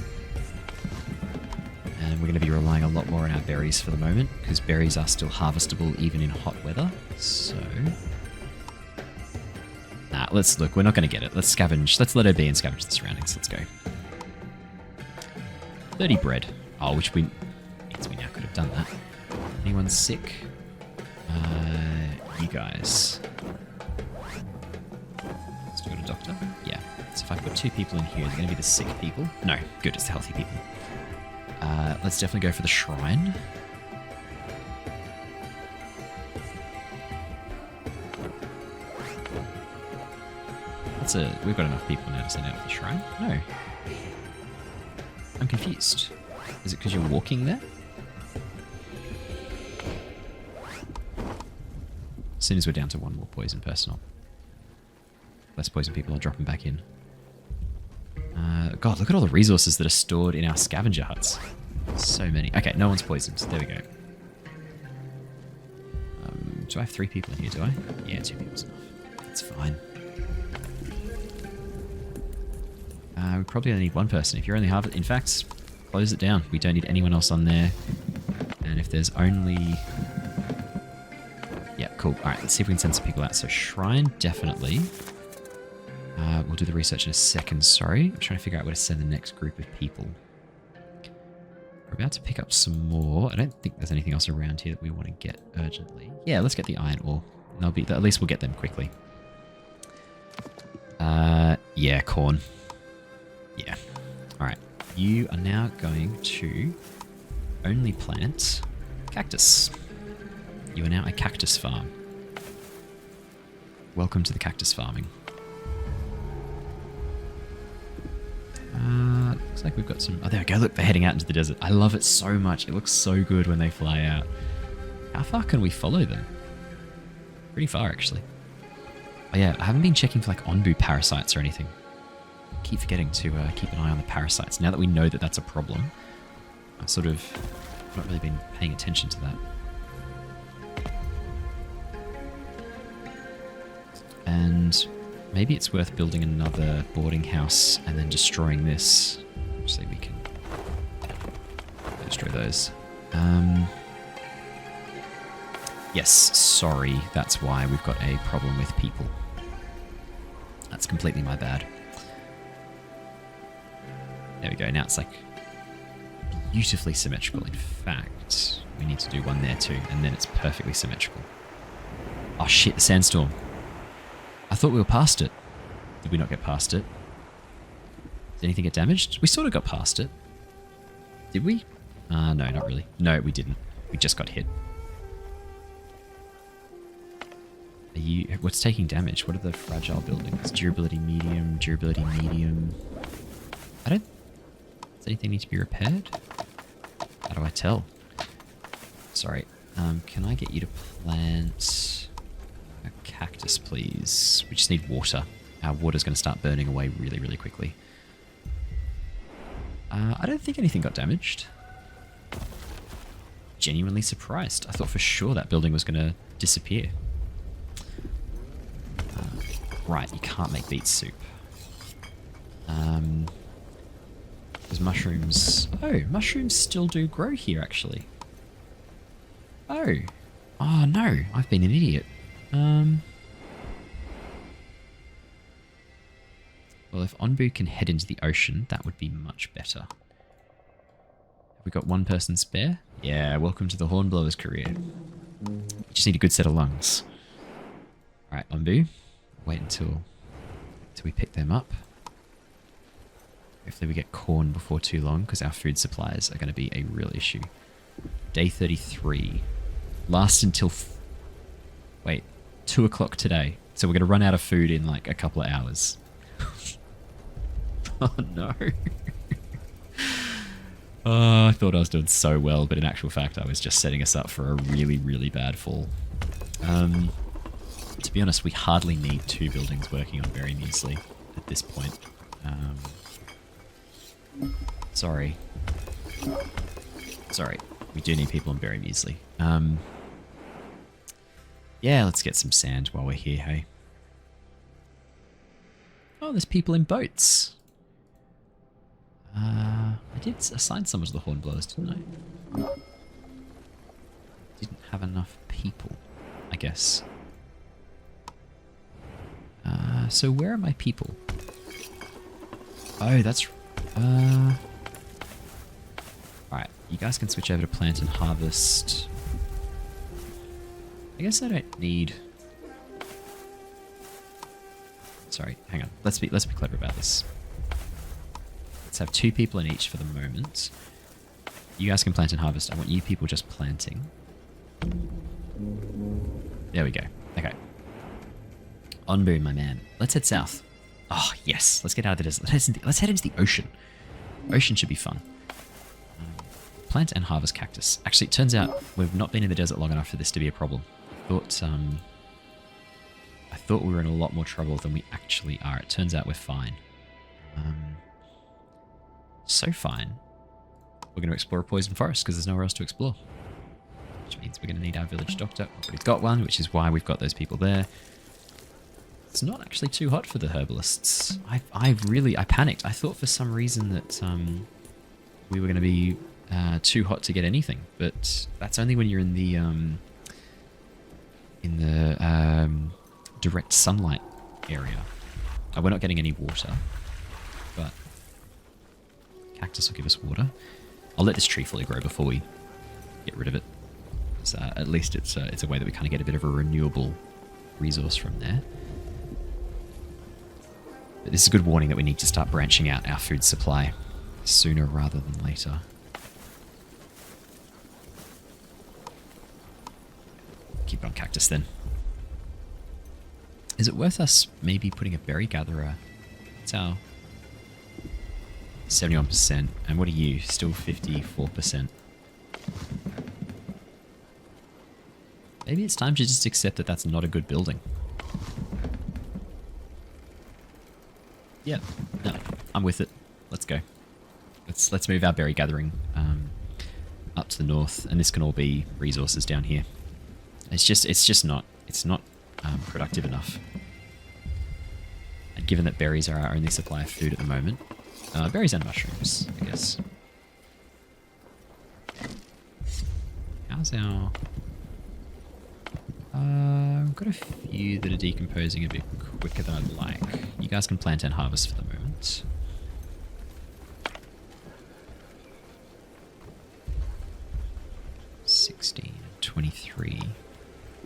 we're going to be relying a lot more on our berries for the moment because berries are still harvestable even in hot weather. So. Nah, let's look. We're not going to get it. Let's scavenge. Let's let her be and scavenge the surroundings. Let's go. 30 bread. Oh, which we now could have done that. Anyone sick? You guys. Still got a doctor? Yeah. So if I put 2 people in here, they're going to be the sick people. No, good. It's the healthy people. Let's definitely go for the shrine. We've got enough people now to send out for the shrine? No. I'm confused. Is it because you're walking there? As soon as we're down to 1 more poison personnel. Less poison people, I'll drop them back in. God, look at all the resources that are stored in our scavenger huts. So many. Okay, no one's poisoned. There we go. Do I have 3 people in here, do I? Yeah, 2 people's enough. That's fine. We probably only need 1 person. If you're only half... In fact, close it down. We don't need anyone else on there. And if there's only... Yeah, cool. Alright, let's see if we can send some people out. So shrine, definitely. We'll do the research in a second, sorry. I'm trying to figure out where to send the next group of people. We're about to pick up some more. I don't think there's anything else around here that we want to get urgently. Yeah, let's get the iron ore. At least we'll get them quickly. Yeah, corn. Yeah. Alright. You are now going to only plant cactus. You are now a cactus farm. Welcome to the cactus farming. Looks like we've got some... Oh, there we go. Look, they're heading out into the desert. I love it so much. It looks so good when they fly out. How far can we follow them? Pretty far, actually. Oh, yeah. I haven't been checking for, like, Onbu parasites or anything. I keep forgetting to keep an eye on the parasites. Now that we know that that's a problem, I've sort of not really been paying attention to that. And maybe it's worth building another boarding house and then destroying this. So we can destroy those. Yes, sorry. That's why we've got a problem with people. That's completely my bad. There we go. Now it's like beautifully symmetrical. In fact, we need to do one there too, and then it's perfectly symmetrical. Oh shit, the sandstorm. I thought we were past it. Did we not get past it? Did anything get damaged? We sort of got past it. Did we? No, not really. No, we didn't. We just got hit. What's taking damage? What are the fragile buildings? Durability medium, durability medium. Does anything need to be repaired? How do I tell? Sorry. Can I get you to plant a cactus, please? We just need water. Our water's going to start burning away really, really quickly. I don't think anything got damaged. Genuinely surprised. I thought for sure that building was going to disappear. Right, you can't make beet soup. There's mushrooms. Oh, mushrooms still do grow here, actually. Oh. Oh, no. I've been an idiot. Well, if Onbu can head into the ocean, that would be much better. Have we got 1 person spare? Yeah, welcome to the Hornblower's career. We just need a good set of lungs. Alright, Onbu. Wait until we pick them up. Hopefully we get corn before too long, because our food supplies are going to be a real issue. Day 33. Last until... Wait. 2 o'clock today. So we're going to run out of food in like a couple of hours. Oh no. Oh, I thought I was doing so well, but in actual fact, I was just setting us up for a really, really bad fall. To be honest, we hardly need 2 buildings working on very measly at this point. Sorry. Sorry. We do need people on very measly. Yeah, let's get some sand while we're here, hey? Oh, there's people in boats. I did assign someone to the hornblowers, didn't I? Didn't have enough people, I guess. So where are my people? Oh, that's... Alright, you guys can switch over to plant and harvest. I guess I don't need... Sorry, hang on. Let's be clever about this. Let's have 2 people in each for the moment. You guys can plant and harvest. I want you people just planting. There we go. Okay. Onbu, my man. Let's head south. Oh, yes. Let's get out of the desert. Let's head into the ocean. Ocean should be fun. Plant and harvest cactus. Actually, it turns out we've not been in the desert long enough for this to be a problem. I thought we were in a lot more trouble than we actually are. It turns out we're fine. So fine. We're going to explore a poison forest because there's nowhere else to explore. Which means we're going to need our village doctor. We've already got one, which is why we've got those people there. It's not actually too hot for the herbalists. I panicked. I thought for some reason that we were going to be too hot to get anything, but that's only when you're in the direct sunlight area. We're not getting any water, but cactus will give us water. I'll let this tree fully grow before we get rid of it. So at least it's a way that we kind of get a bit of a renewable resource from there. But this is a good warning that we need to start branching out our food supply sooner rather than later. Keep it on cactus then. Is it worth us maybe putting a berry gatherer? It's our 71%. And what are you? Still 54%. Maybe it's time to just accept that that's not a good building. Yeah, no, I'm with it. Let's go. Let's move our berry gathering up to the north, and this can all be resources down here. It's not productive enough. And given that berries are our only supply of food at the moment, berries and mushrooms, I guess. How's our... I've got a few that are decomposing a bit quicker than I'd like. You guys can plant and harvest for the moment. $16 and $23.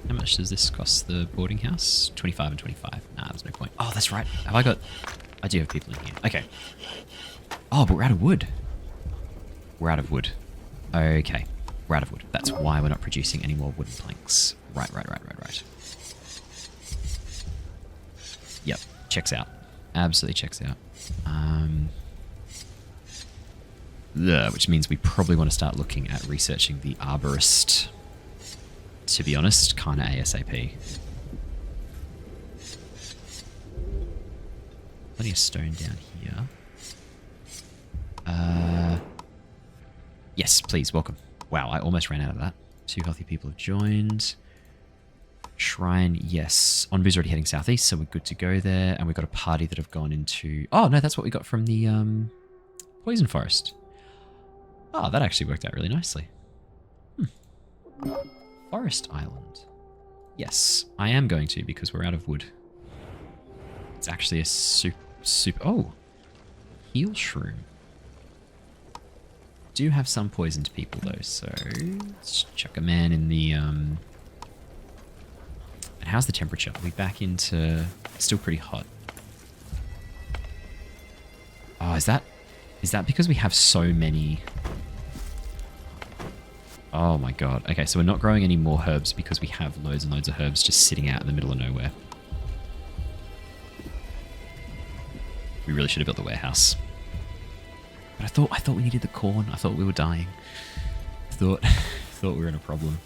How much does this cost the boarding house? $25 and $25. Nah, there's no point. Oh, that's right. I do have people in here. Okay. Oh, but we're out of wood. We're out of wood. Okay. We're out of wood. That's why we're not producing any more wooden planks. Right. Yep. Checks out. Absolutely checks out. Which means we probably want to start looking at researching the arborist. To be honest, kind of ASAP. Plenty of stone down here. Yes, please, welcome. Wow, I almost ran out of that. 2 healthy people have joined. Shrine, yes. Onbu's already heading southeast, so we're good to go there. And we've got a party that have gone into... Oh, no, that's what we got from the poison forest. Oh, that actually worked out really nicely. Forest Island. Yes, I am going to because we're out of wood. It's actually a super... Oh! Heal shroom. Do have some poisoned people though, so let's chuck a man in the... And how's the temperature? Are we back into... Still pretty hot. Oh, is that because we have so many... Oh my god. Okay, so we're not growing any more herbs because we have loads and loads of herbs just sitting out in the middle of nowhere. We really should have built the warehouse. But I thought we needed the corn. I thought we were dying. Thought we were in a problem.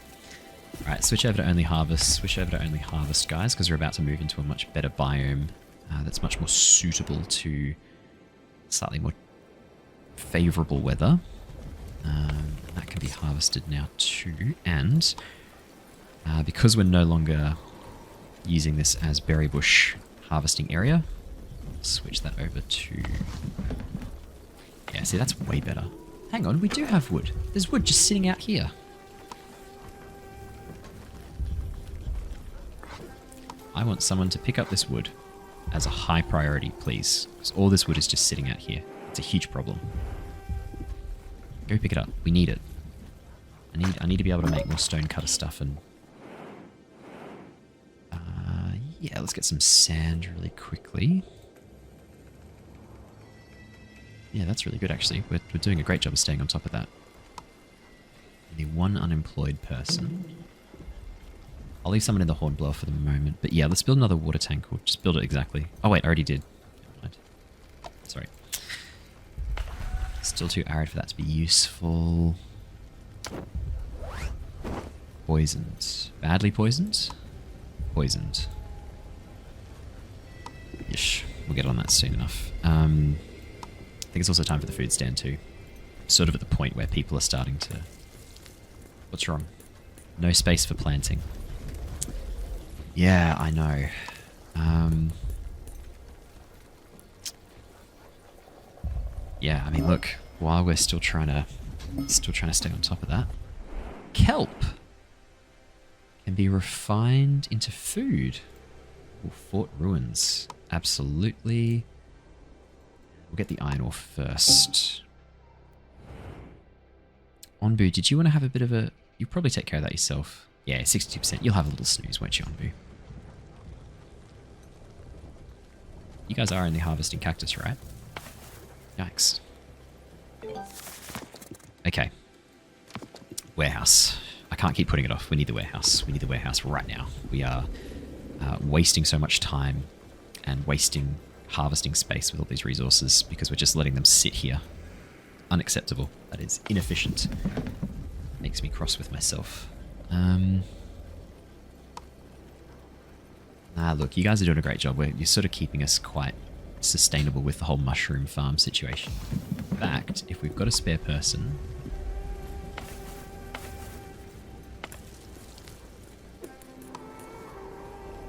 Alright, switch over to only harvest. Switch over to only harvest, guys, because we're about to move into a much better biome that's much more suitable to slightly more favourable weather. That can be harvested now too. And because we're no longer using this as berry bush harvesting area, switch that over to... Yeah, see, that's way better. Hang on, we do have wood. There's wood just sitting out here. I want someone to pick up this wood as a high priority, please. Because all this wood is just sitting out here. It's a huge problem. Go pick it up. We need it. I need to be able to make more stone cutter stuff and... yeah, let's get some sand really quickly. Yeah, that's really good, actually. We're doing a great job of staying on top of that. Only one unemployed person. I'll leave someone in the hornblower for the moment. But yeah, let's build another water tank. We'll just build it exactly. Oh wait, I already did. Never mind. Sorry. Still too arid for that to be useful. Poisoned. Badly poisoned? Poisoned. Yeesh. We'll get on that soon enough. I think it's also time for the food stand too. Sort of at the point where people are starting to... What's wrong? No space for planting. Yeah, I know. Yeah, I mean, look, while we're still trying to stay on top of that, kelp can be refined into food. Ooh, fort ruins, absolutely. We'll get the iron ore first. Onbu, did you want to have a bit of a... You probably take care of that yourself. Yeah, 62%. You'll have a little snooze, won't you, Onbu? You guys are only harvesting cactus, right? Yikes. Okay. Warehouse. I can't keep putting it off. We need the warehouse. We need the warehouse right now. We are wasting so much time and wasting harvesting space with all these resources because we're just letting them sit here. Unacceptable. That is inefficient. Makes me cross with myself. Look, you guys are doing a great job. You're sort of keeping us quite sustainable with the whole mushroom farm situation. In fact, if we've got a spare person...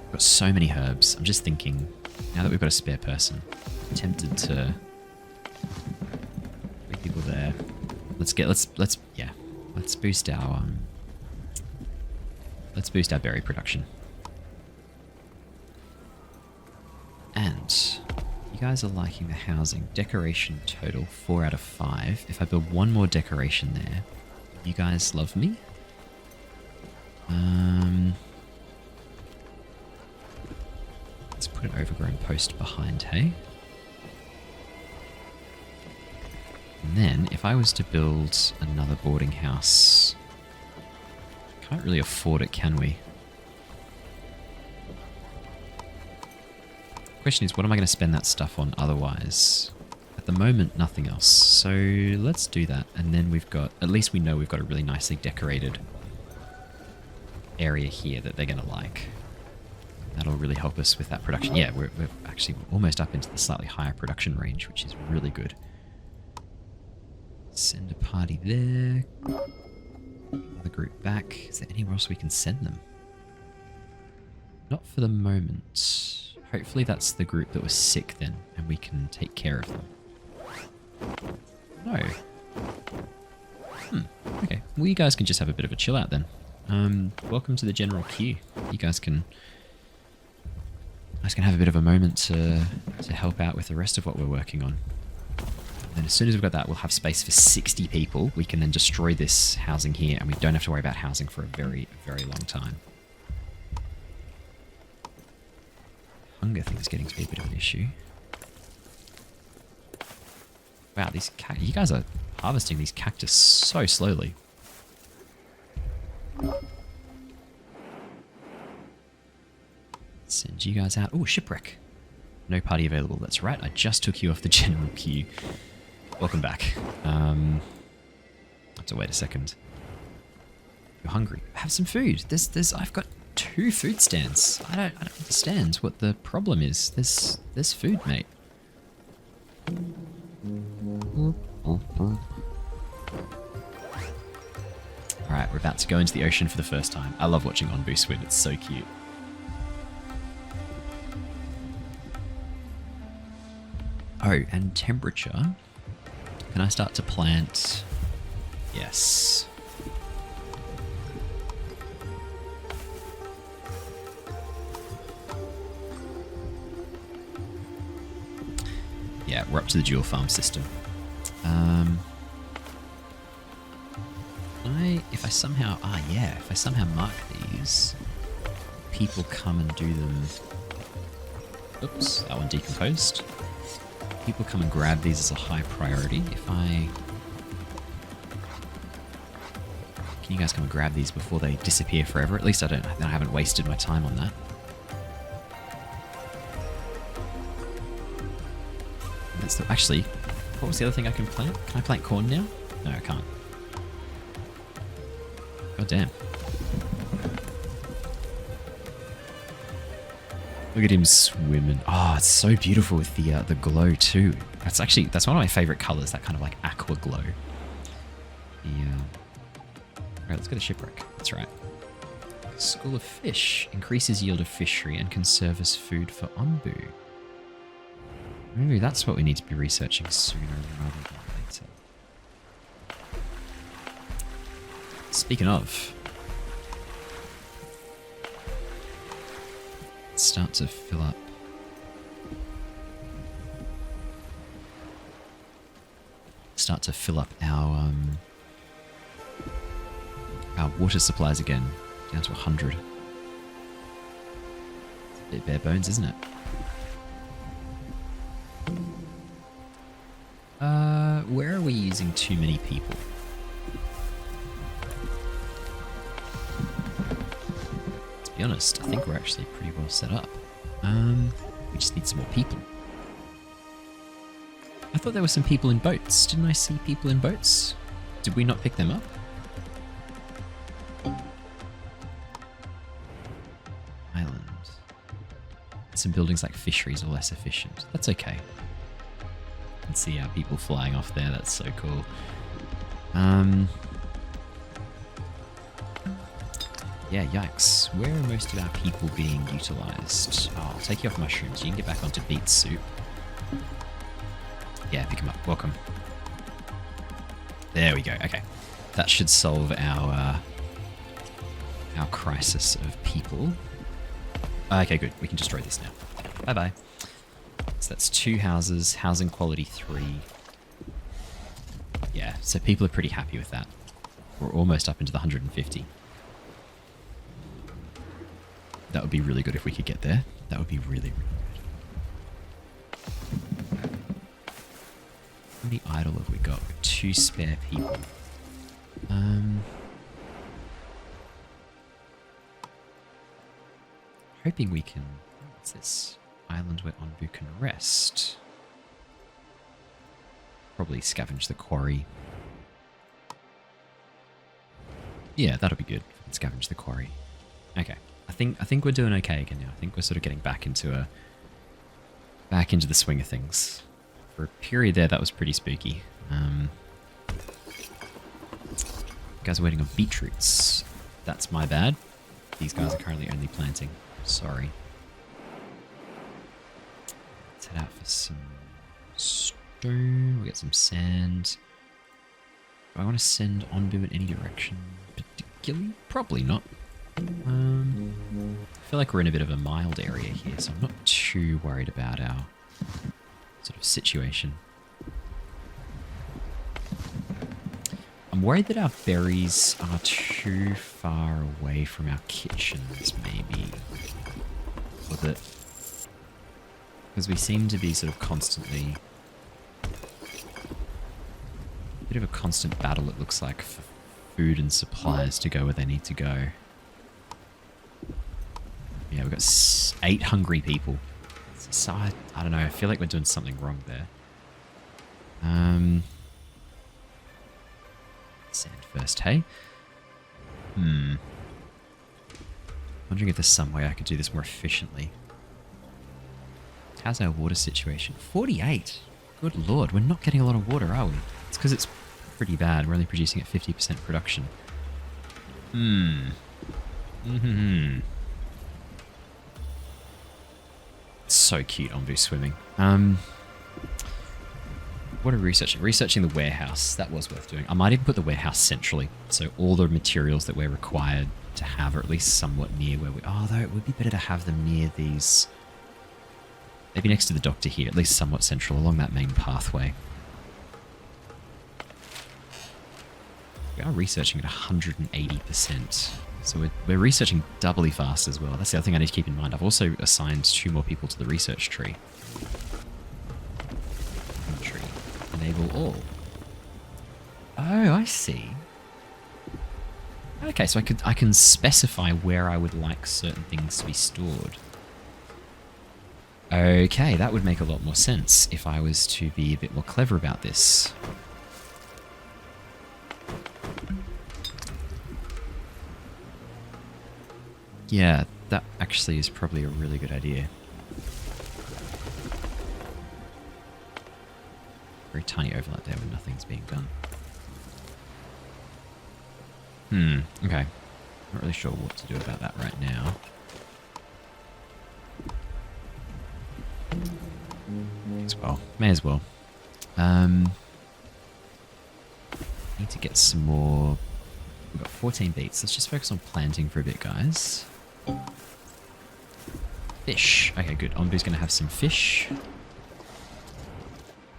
We've got so many herbs. I'm just thinking, now that we've got a spare person, I'm tempted to... 3 people there. Let's boost our... Let's boost our berry production. And you guys are liking the housing. Decoration total 4 out of 5. If I build one more decoration there, you guys love me? Let's put an overgrown post behind, hey? And then if I was to build another boarding house, can't really afford it, can we? Question is, what am I going to spend that stuff on otherwise? At the moment, nothing else. So let's do that. And then we've got, at least we know we've got a really nicely decorated area here that they're going to like. That'll really help us with that production. Yeah, we're actually almost up into the slightly higher production range, which is really good. Send a party there. Another group back. Is there anywhere else we can send them? Not for the moment. Hopefully that's the group that was sick then, and we can take care of them. No. Okay. Well, you guys can just have a bit of a chill out then. Welcome to the general queue. You guys can have a bit of a moment to help out with the rest of what we're working on. And then as soon as we've got that, we'll have space for 60 people. We can then destroy this housing here, and we don't have to worry about housing for a very, very long time. Hunger thing is getting to be a bit of an issue. Wow, you guys are harvesting these cactus so slowly. you guys out. Oh, shipwreck. No party available. That's right. I just took you off the general queue. Welcome back. I have to wait a second. You're hungry. Have some food. I've got 2 food stands. I don't understand what the problem is. There's food, mate. Alright, we're about to go into the ocean for the first time. I love watching Onbu swim. It's so cute. Oh, and temperature. Can I start to plant? Yes. Yeah, we're up to the dual farm system. If I somehow mark these, people come and do them. Oops, that one decomposed. People come and grab these as a high priority. Can you guys come and grab these before they disappear forever? At least I haven't wasted my time on that. Actually, what was the other thing I can plant? Can I plant corn now? No, I can't. God damn. Look at him swimming. Oh, it's so beautiful with the glow too. That's one of my favorite colors, that kind of like aqua glow. Alright, let's go to shipwreck. That's right. School of Fish. Increases yield of fishery and can serve as food for Onbu. Maybe that's what we need to be researching sooner rather than later. Speaking of, let's start to fill up. Our water supplies again, down to 100. It's a bit bare bones, isn't it? Where are we using too many people? To be honest, I think we're actually pretty well set up. We just need some more people. I thought there were some people in boats. Didn't I see people in boats? Did we not pick them up? Island. Some buildings like fisheries are less efficient. That's okay. You can see our people flying off there. That's so cool. Yeah, yikes. Where are most of our people being utilised? Oh, I'll take you off mushrooms. You can get back onto beet soup. Yeah, pick them up. Welcome. There we go. Okay. That should solve our crisis of people. Okay, good. We can destroy this now. Bye-bye. So that's 2 houses. Housing quality 3. Yeah, so people are pretty happy with that. We're almost up into the 150. That would be really good if we could get there. That would be really, really good. How many idle have we got? We've got 2 spare people. Hoping we can... What's this? Island where Onbu can rest. Probably scavenge the quarry. Yeah, that'll be good. Scavenge the quarry. Okay. I think we're doing okay again now. I think we're sort of getting back into the swing of things. For a period there, that was pretty spooky. Guys are waiting on beetroots. That's my bad. These guys are currently only planting. Sorry. Let's head out for some stone. We'll get some sand. Do I want to send Onbu in any direction particularly? Probably not. I feel like we're in a bit of a mild area here, so I'm not too worried about our sort of situation. I'm worried that our berries are too far away from our kitchens, maybe. Or that... Because we seem to be sort of constantly... A bit of a constant battle, it looks like, for food and supplies to go where they need to go. Yeah, we've got 8 hungry people. So I don't know. I feel like we're doing something wrong there. Sand first, hey? Wondering if there's some way I could do this more efficiently. How's our water situation? 48! Good lord, we're not getting a lot of water, are we? It's because it's pretty bad. We're only producing at 50% production. So cute, Onbu swimming. What are we researching? Researching the warehouse. That was worth doing. I might even put the warehouse centrally, so all the materials that we're required to have are at least somewhat near where we... Oh, though it would be better to have them near these... Maybe next to the doctor here, at least somewhat central along that main pathway. We are researching at 180%. So we're researching doubly fast as well. That's the other thing I need to keep in mind. I've also assigned 2 more people to the research tree. Tree. Enable all. Oh, I see. Okay, so I can specify where I would like certain things to be stored. Okay, that would make a lot more sense if I was to be a bit more clever about this. Yeah, that actually is probably a really good idea. Very tiny overlap there when nothing's being done. Okay. Not really sure what to do about that right now. May as well. Need to get some more... We've got 14 beets. Let's just focus on planting for a bit, guys. Fish. Okay, good. Onbu's going to have some fish.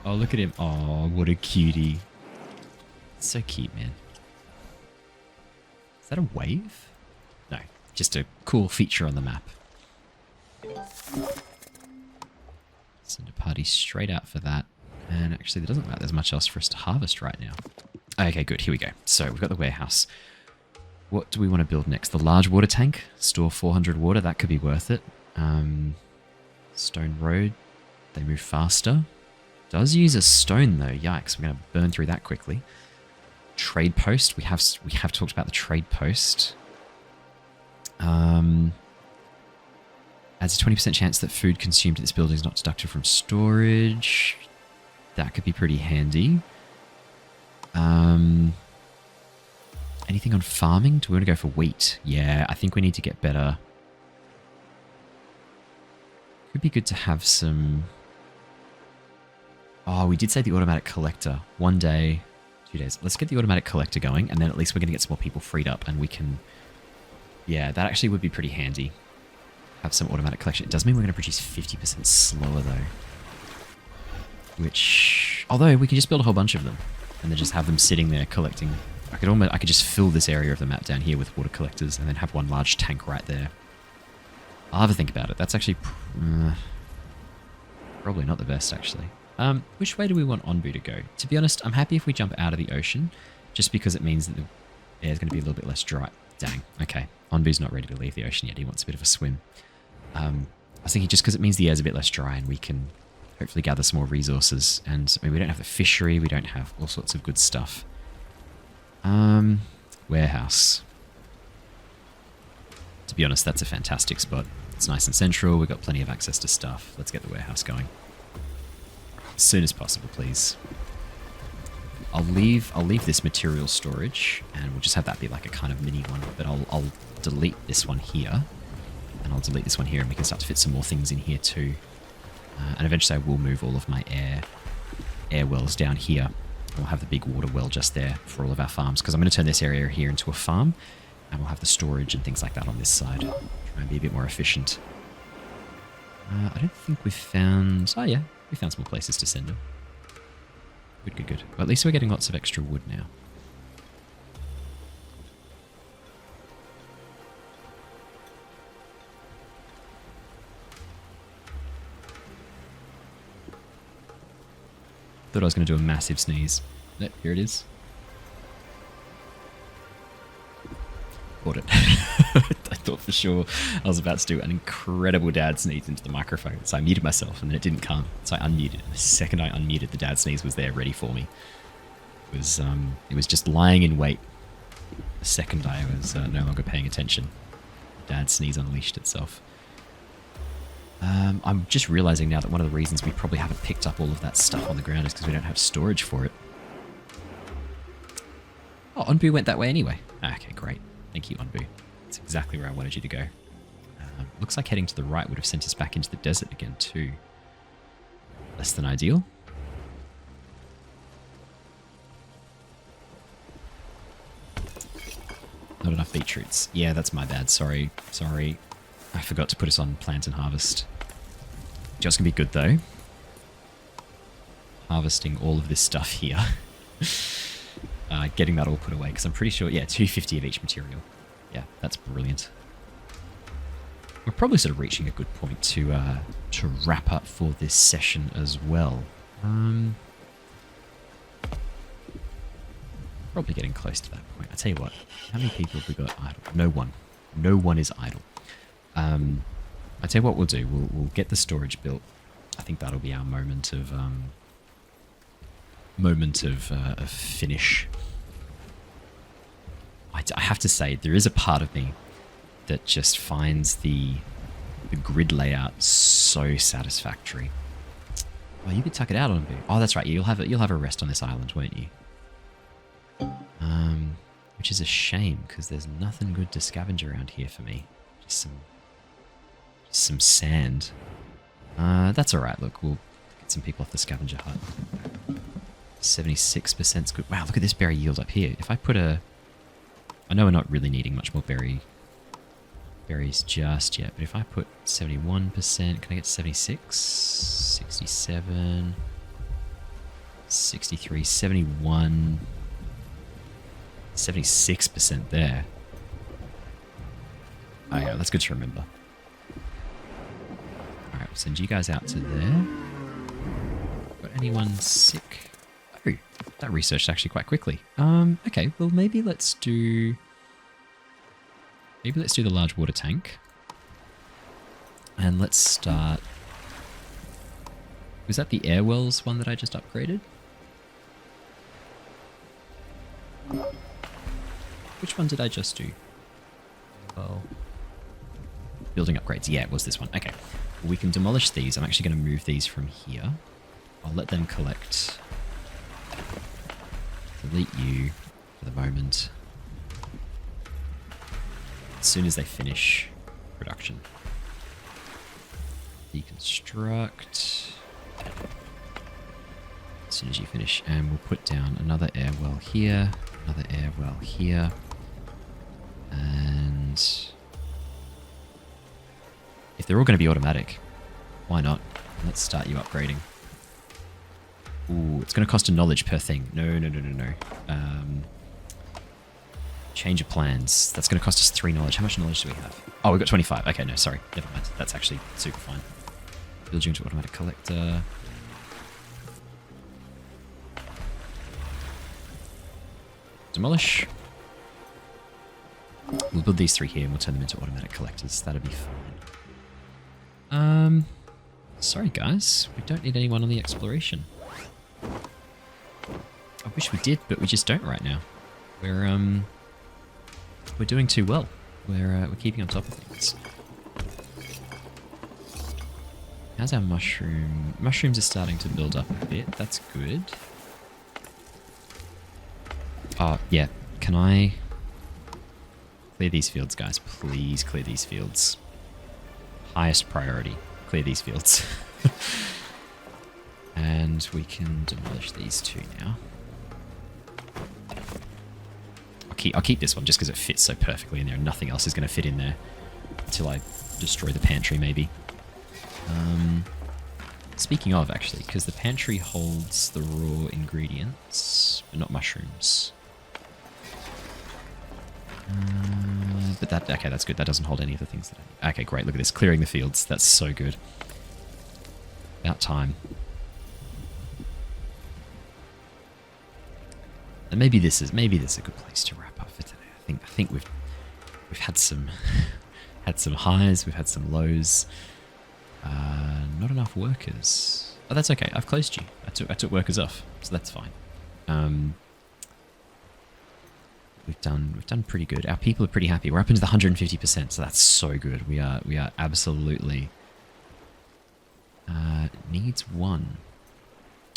Oh, look at him. Oh, what a cutie. So cute, man. Is that a wave? No, just a cool feature on the map. Send a party straight out for that. And actually, there doesn't look like there's much else for us to harvest right now. Okay, good. Here we go. So we've got the warehouse. What do we want to build next? The large water tank. Store 400 water. That could be worth it. Stone road. They move faster. Does use a stone though. Yikes. We're going to burn through that quickly. Trade post. We have talked about the trade post. Adds a 20% chance that food consumed at this building is not deducted from storage. That could be pretty handy. Anything on farming? Do we want to go for wheat? Yeah, I think we need to get better. Could be good to have some... Oh, we did say the automatic collector. 1 day, 2 days. Let's get the automatic collector going, and then at least we're going to get some more people freed up, and we can... Yeah, that actually would be pretty handy. Have some automatic collection. It does mean we're going to produce 50% slower, though. Which... Although, we could just build a whole bunch of them, and then just have them sitting there collecting... I could just fill this area of the map down here with water collectors, and then have one large tank right there. I'll have a think about it. That's actually... probably not the best, actually. Which way do we want Onbu to go? To be honest, I'm happy if we jump out of the ocean, just because it means that the air is going to be a little bit less dry. Dang, okay. Onbu's not ready to leave the ocean yet. He wants a bit of a swim. I was thinking just because it means the air's a bit less dry and we can hopefully gather some more resources. And I mean, we don't have the fishery, we don't have all sorts of good stuff. Warehouse. To be honest, that's a fantastic spot. It's nice and central. We've got plenty of access to stuff. Let's get the warehouse going. As soon as possible, please. I'll leave this material storage, and we'll just have that be like a kind of mini one. But I'll delete this one here, and I'll delete this one here, and we can start to fit some more things in here too. And eventually, I will move all of my air wells down here. We'll have the big water well just there for all of our farms, because I'm going to turn this area here into a farm, and we'll have the storage and things like that on this side. Try and be a bit more efficient. I don't think we've found... Oh yeah, we found some more places to send them. Good, good, good. Well, at least we're getting lots of extra wood now. Thought I was going to do a massive sneeze. Yep, here it is. Bought it. thought for sure I was about to do an incredible dad sneeze into the microphone. So I muted myself and then it didn't come. So I unmuted. And the second I unmuted, the dad sneeze was there ready for me. It was just lying in wait. The second I was no longer paying attention, dad sneeze unleashed itself. I'm just realizing now that one of the reasons we probably haven't picked up all of that stuff on the ground is because we don't have storage for it. Oh, Onbu went that way anyway. Okay, great. Thank you, Onbu. That's exactly where I wanted you to go. Looks like heading to the right would have sent us back into the desert again too. Less than ideal. Not enough beetroots. Yeah, that's my bad. Sorry. I forgot to put us on plant and harvest. Just gonna be good though. Harvesting all of this stuff here. Getting that all put away, because I'm pretty sure, yeah, 250 of each material. Yeah, that's brilliant. We're probably sort of reaching a good point to wrap up for this session as well. Probably getting close to that point. I tell you what, how many people have we got idle? No one. No one is idle. I tell you what we'll do. We'll get the storage built. I think that'll be our moment of finish. I have to say, there is a part of me that just finds the grid layout so satisfactory. Oh, you could tuck it out on me. Oh, that's right. You'll have a rest on this island, won't you? Which is a shame because there's nothing good to scavenge around here for me. Just some sand. That's all right. Look, we'll get some people off the scavenger hut. 76% is good. Wow, look at this berry yield up here. If I put a... I know we're not really needing much more berries just yet, but if I put 71%, can I get 76? 67, 63, 71, 76% there. Oh yeah, that's good to remember. Alright, we'll send you guys out to there. Got anyone sick? Oh, that researched actually quite quickly. Okay, well maybe let's do the large water tank. And let's start... Was that the air wells one that I just upgraded? Which one did I just do? Well, building upgrades. Yeah, it was this one. Okay. Well, we can demolish these. I'm actually going to move these from here. I'll let them collect. Delete you for the moment. As soon as they finish production. Deconstruct. As soon as you finish. And we'll put down another air well here. Another air well here. And if they're all going to be automatic, why not? Let's start you upgrading. Ooh, it's going to cost a knowledge per thing. No. Change of plans. That's going to cost us 3 knowledge. How much knowledge do we have? Oh, we've got 25. Okay, no, sorry. Never mind. That's actually super fine. Build you into automatic collector. Demolish. We'll build these 3 here and we'll turn them into automatic collectors. That'll be fine. Sorry guys. We don't need anyone on the exploration. I wish we did, but we just don't right now. We're doing too well. We're keeping on top of things. How's our mushroom? Mushrooms are starting to build up a bit. That's good. Yeah. Can I clear these fields, guys? Please clear these fields. Highest priority. Clear these fields. And we can demolish these 2 now. I'll keep this one just because it fits so perfectly in there. Nothing else is going to fit in there until I destroy the pantry, maybe. Speaking of, actually, because the pantry holds the raw ingredients, but not mushrooms. But that, okay, that's good. That doesn't hold any of the things that I need. Okay, great. Look at this. Clearing the fields. That's so good. About time. And maybe this is a good place to wrap up for today. I think we've had some had some highs, we've had some lows. Not enough workers. Oh, that's okay. I've closed you. I took workers off, so that's fine. We've done pretty good. Our people are pretty happy. We're up into the 150%, so that's so good. We are absolutely needs 1.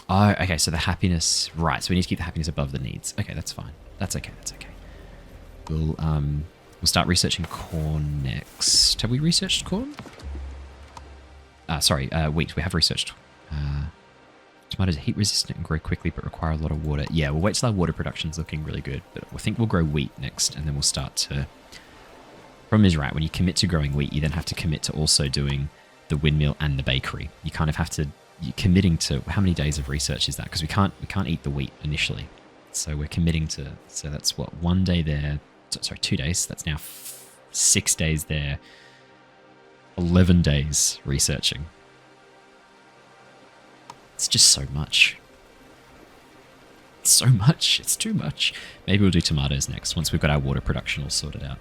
Oh, okay. So the happiness, right? So we need to keep the happiness above the needs. Okay, that's fine. That's okay. That's okay. We'll start researching corn next. Have we researched corn? Sorry, wheat. We have researched. Tomatoes are heat resistant and grow quickly but require a lot of water. Yeah, we'll wait till our water production's looking really good. But I think we'll grow wheat next, and then we'll start to... Problem is, right, when you commit to growing wheat, you then have to commit to also doing the windmill and the bakery. You kind of have to... You're committing to... How many days of research is that? Because we can't eat the wheat initially. So we're committing to... So that's what, 1 day there... Sorry, 2 days. That's now 6 days there. 11 days researching. It's just so much. It's so much. It's too much. Maybe we'll do tomatoes next once we've got our water production all sorted out.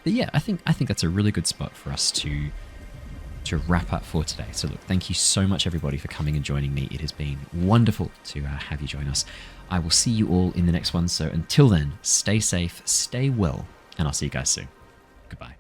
But yeah, I think that's a really good spot for us to wrap up for today. So look, thank you so much everybody for coming and joining me. It has been wonderful to have you join us. I will see you all in the next one. So until then, stay safe, stay well, and I'll see you guys soon. Goodbye.